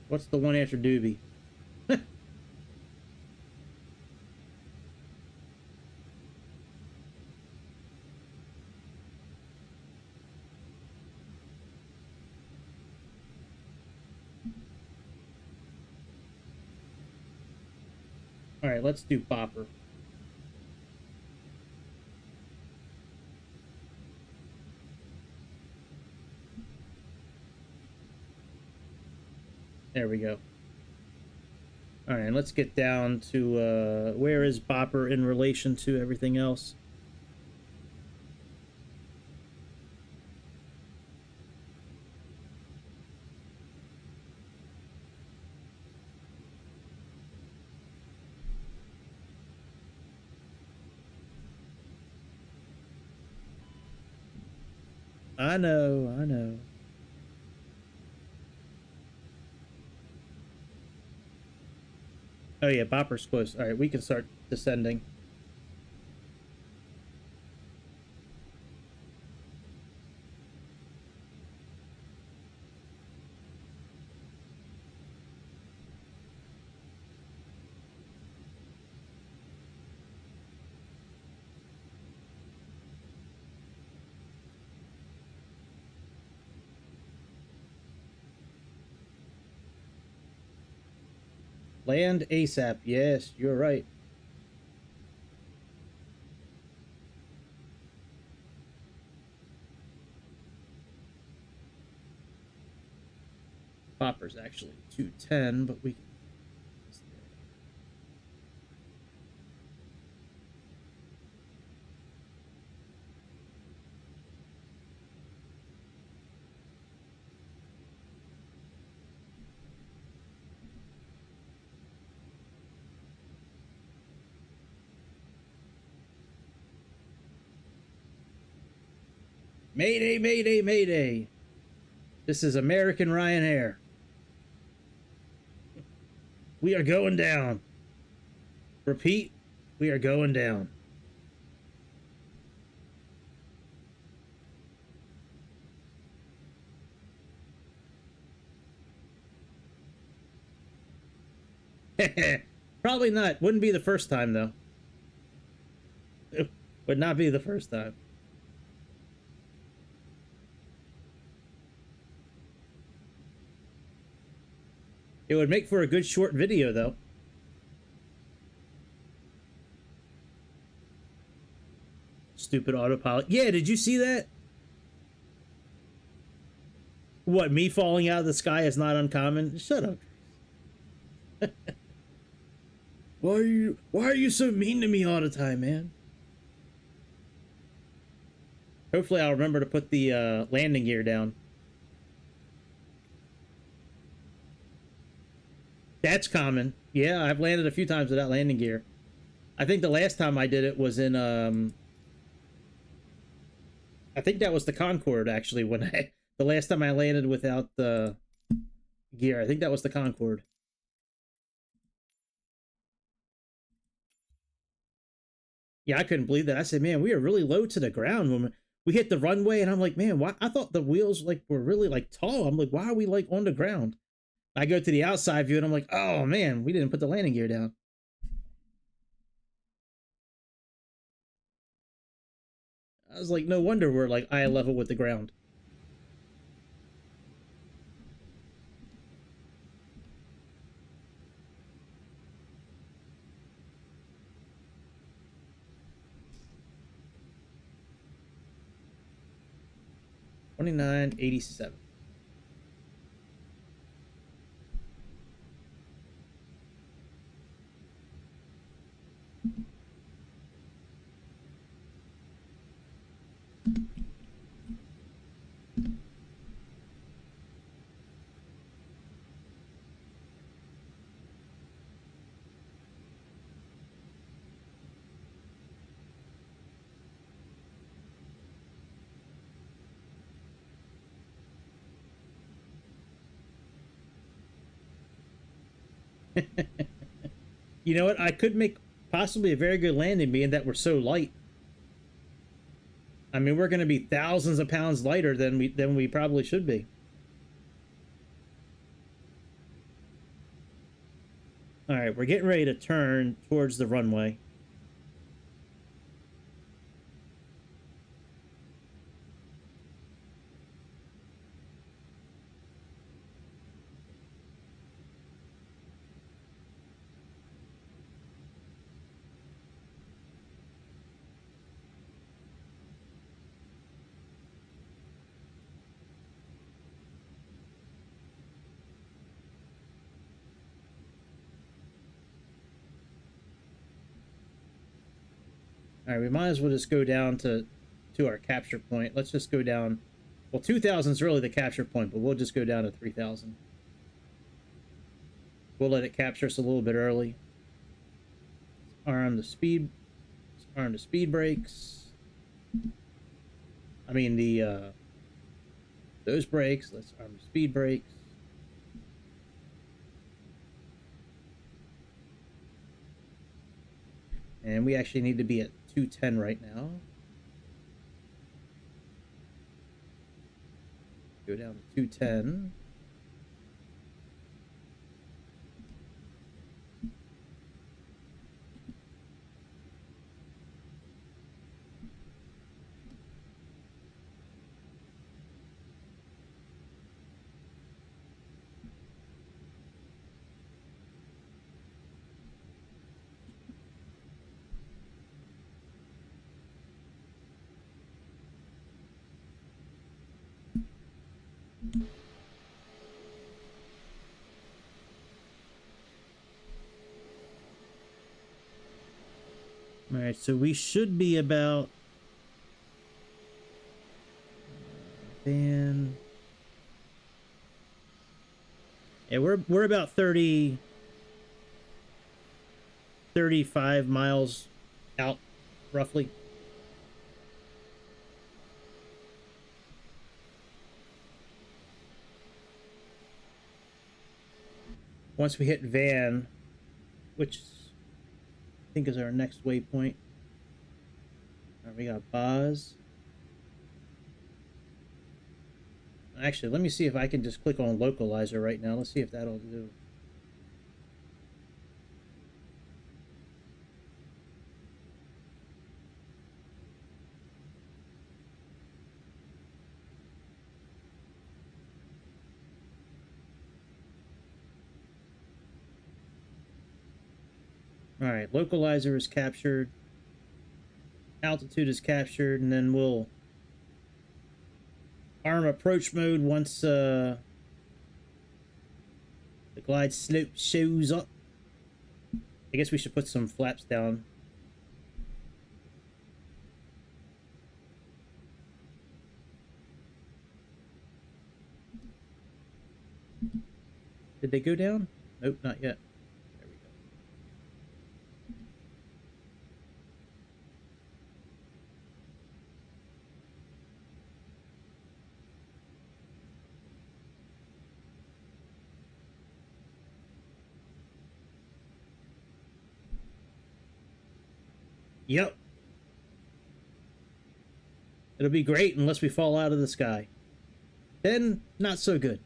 What's the one after Doobie? Alright, let's do Bopper. There we go. Alright, let's get down to where is Bopper in relation to everything else? I know, I know. Oh yeah, Bopper's close. Alright, we can start descending. Land ASAP. Yes, you're right. Bopper's actually 210, but we can... Mayday, mayday, mayday. This is American Ryanair. We are going down. Repeat, we are going down. Probably not. Wouldn't be the first time, though. It would not be the first time. It would make for a good short video, though. Stupid autopilot. Yeah, did you see that? What, me falling out of the sky is not uncommon? Shut up. Why are you so mean to me all the time, man? Hopefully I'll remember to put the landing gear down. That's common. Yeah, I've landed a few times without landing gear. I think the last time I did it was in I think that was the Concorde, actually, when the last time I landed without the gear. I think that was the Concorde. Yeah, I couldn't believe that. I said, man, we are really low to the ground when we hit the runway, and I'm like, man, why? I thought the wheels like were really like tall. I'm like, why are we like on the ground? I go to the outside view, and I'm like, oh man, we didn't put the landing gear down. I was like, no wonder we're like eye level with the ground. $29.87. You know what? I could make possibly a very good landing being that we're so light. I mean, we're going to be thousands of pounds lighter than we probably should be. All right, we're getting ready to turn towards the runway. All right, we might as well just go down to our capture point. Let's just go down. Well, 2,000 is really the capture point, but we'll just go down to 3,000. We'll let it capture us a little bit early. Arm the speed brakes. I mean those brakes. Let's arm the speed brakes. And we actually need to be at 210 right now. Go down to 210. All right, so we should be about then. Yeah, we're about 35 miles out, roughly. Once we hit Van, which I think is our next waypoint. All right, we got Boz. Actually, let me see if I can just click on localizer right now. Let's see if that'll do. All right, localizer is captured. Altitude is captured, and then we'll arm approach mode once the glide slope shows up. I guess we should put some flaps down. Did they go down? Nope, not yet. There we go. Yep. It'll be great unless we fall out of the sky. Then, not so good.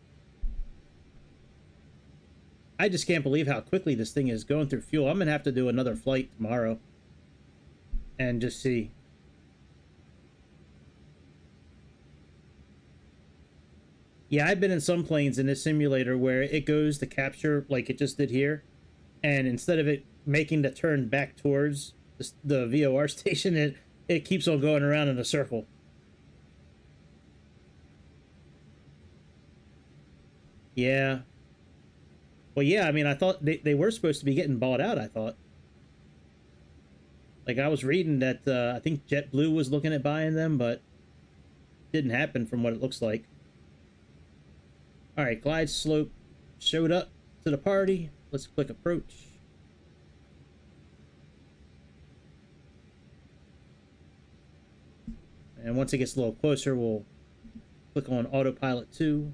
I just can't believe how quickly this thing is going through fuel. I'm going to have to do another flight tomorrow. And just see. Yeah, I've been in some planes in this simulator where it goes to capture like it just did here. And instead of it making the turn back towards the VOR station, it keeps on going around in a circle. Yeah. Well, yeah, I mean, I thought they were supposed to be getting bought out, I thought. Like, I was reading that, I think JetBlue was looking at buying them, but didn't happen from what it looks like. Alright, glide slope showed up to the party. Let's click approach. And once it gets a little closer, we'll click on autopilot 2.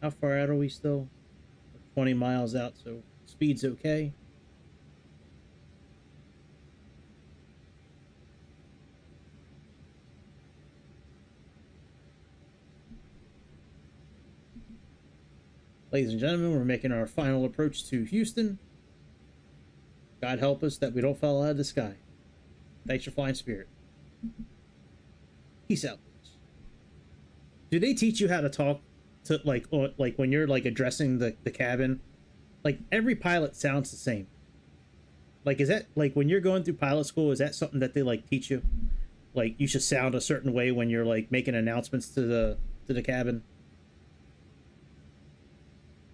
How far out are we still? 20 miles out, so speed's okay. Ladies and gentlemen, we're making our final approach to Houston. God help us that we don't fall out of the sky. Thanks for flying Spirit. Peace out. Do they teach you how to talk to like when you're like addressing the cabin? Like every pilot sounds the same. Like is that like when you're going through pilot school, is that something that they like teach you? Like you should sound a certain way when you're like making announcements to the cabin?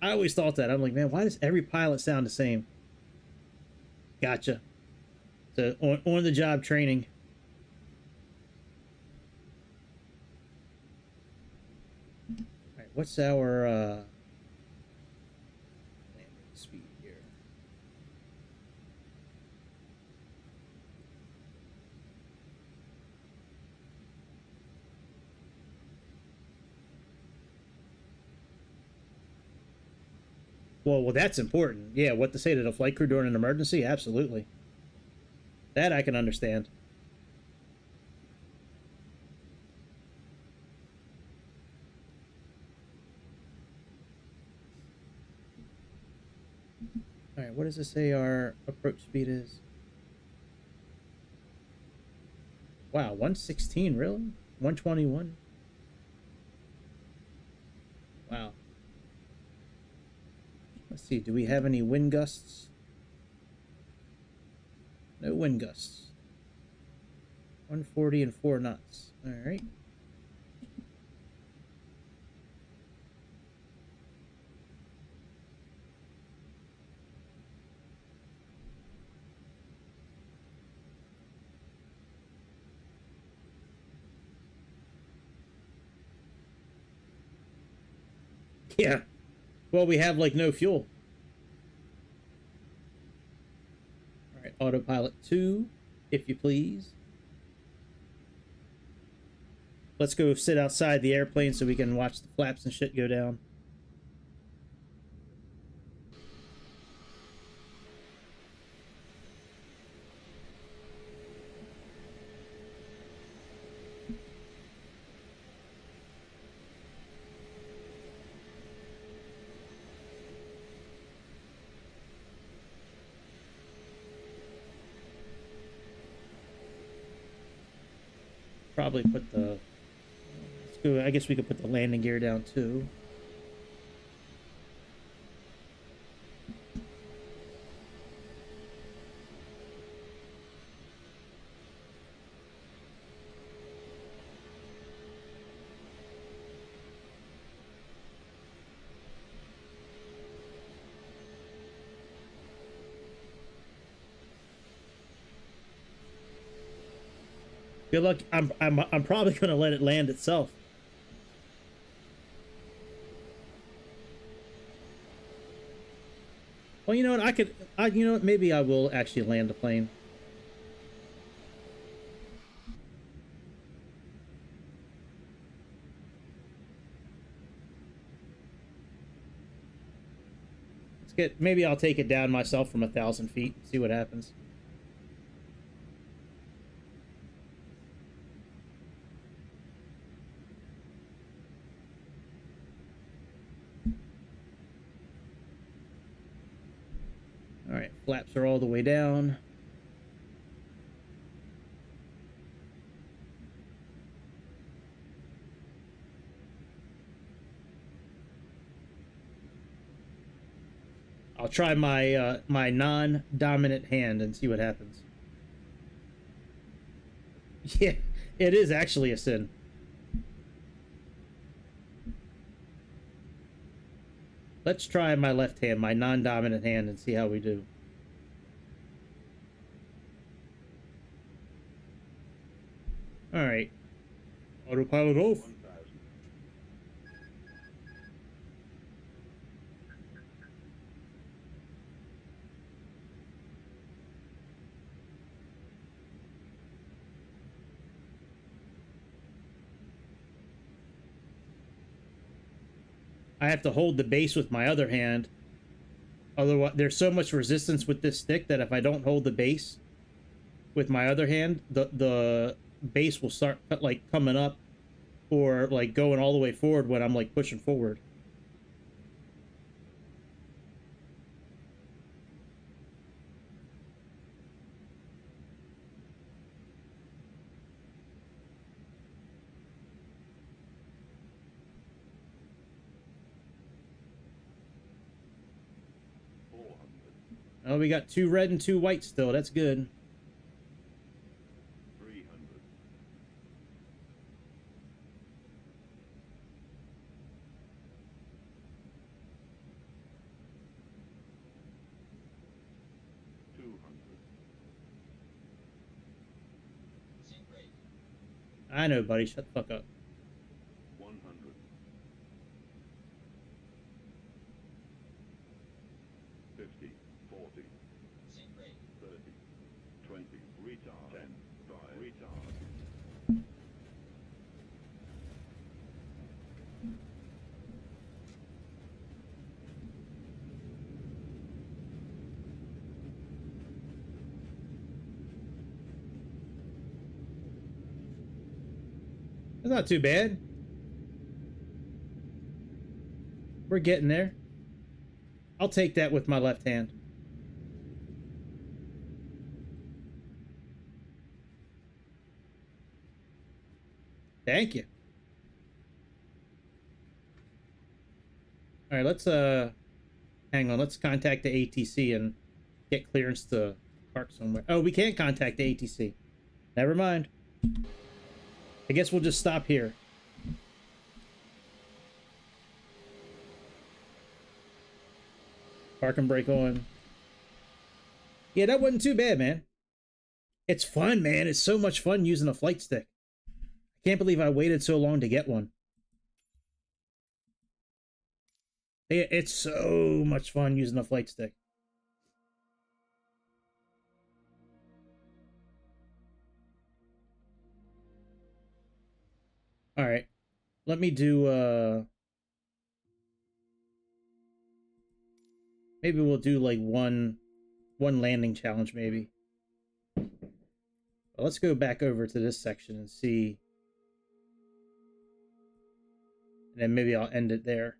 I always thought that. I'm like, man, why does every pilot sound the same? Gotcha. So on the job training. All right, what's our landing speed here? Well, that's important. Yeah, what to say to the flight crew during an emergency? Absolutely. That I can understand. All right, what does it say our approach speed is? Wow, 116, really? 121? Wow. Let's see, do we have any wind gusts? No wind gusts. 140 and 4 knots. All right. Yeah. Well, we have like no fuel. All right, autopilot 2, if you please. Let's go sit outside the airplane so we can watch the flaps and shit go down. Probably put the... Let's go, I guess we could put the landing gear down too. Good luck. I'm probably gonna let it land itself. Well, you know what? You know what? Maybe I will actually land the plane. Maybe I'll take it down myself from 1,000 feet. See what happens. All right, flaps are all the way down. I'll try my my non-dominant hand and see what happens. Yeah, it is actually a sin. Let's try my left hand, my non-dominant hand, and see how we do. All right. Autopilot off. I have to hold the base with my other hand. Otherwise, there's so much resistance with this stick that if I don't hold the base with my other hand, the base will start like coming up or like going all the way forward when I'm like pushing forward. Oh, we got 2 red and 2 white still. That's good. 300. 200. I know, buddy. Shut the fuck up. 100. 50. 40. 30. 20. Retard. 10. 5. Retard. That's not too bad. We're getting there. I'll take that with my left hand. Thank you. All right, let's hang on. Let's contact the ATC and get clearance to park somewhere. Oh, we can't contact the ATC. Never mind. I guess we'll just stop here. Park and brake on. Yeah, that wasn't too bad, man. It's fun, man. It's so much fun using a flight stick. I can't believe I waited so long to get one. It's so much fun using a flight stick. All right. Let me do maybe we'll do like one landing challenge maybe. But let's go back over to this section and see. And then maybe I'll end it there.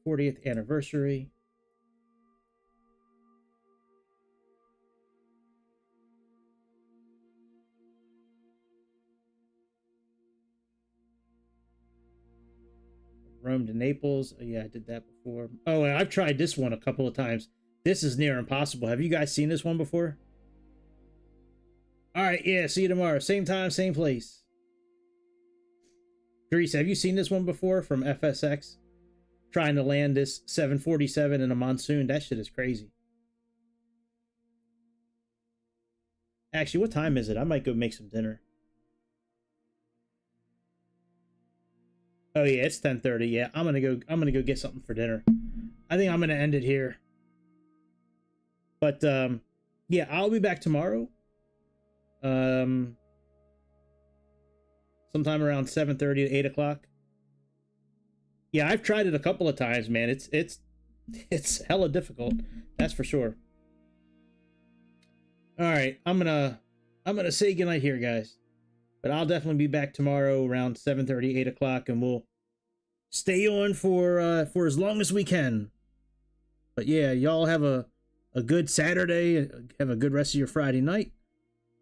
40th anniversary. Rome to Naples. Oh, yeah, I did that before. Oh, and I've tried this one a couple of times. This is near impossible. Have you guys seen this one before? All right, yeah, see you tomorrow. Same time, same place. Grease, have you seen this one before from FSX? Trying to land this 747 in a monsoon. That shit is crazy. Actually, what time is it? I might go make some dinner. Oh yeah, it's 10:30. Yeah, I'm gonna go get something for dinner. I think I'm gonna end it here. But yeah, I'll be back tomorrow. Sometime around 7:30 to 8 o'clock. Yeah, I've tried it a couple of times, man. It's hella difficult. That's for sure. All right, I'm gonna say goodnight here, guys. But I'll definitely be back tomorrow around 7:30, 8 o'clock, and we'll stay on for as long as we can. But yeah, y'all have a good Saturday. Have a good rest of your Friday night.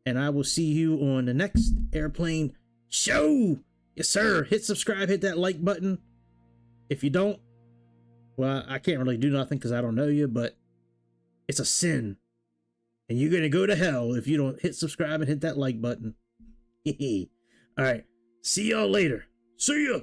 And I will see you on the next airplane show. Yes, sir. Hit subscribe, hit that like button. If you don't, well, I can't really do nothing because I don't know you, but it's a sin. And you're going to go to hell if you don't hit subscribe and hit that like button. All right. See y'all later. See ya.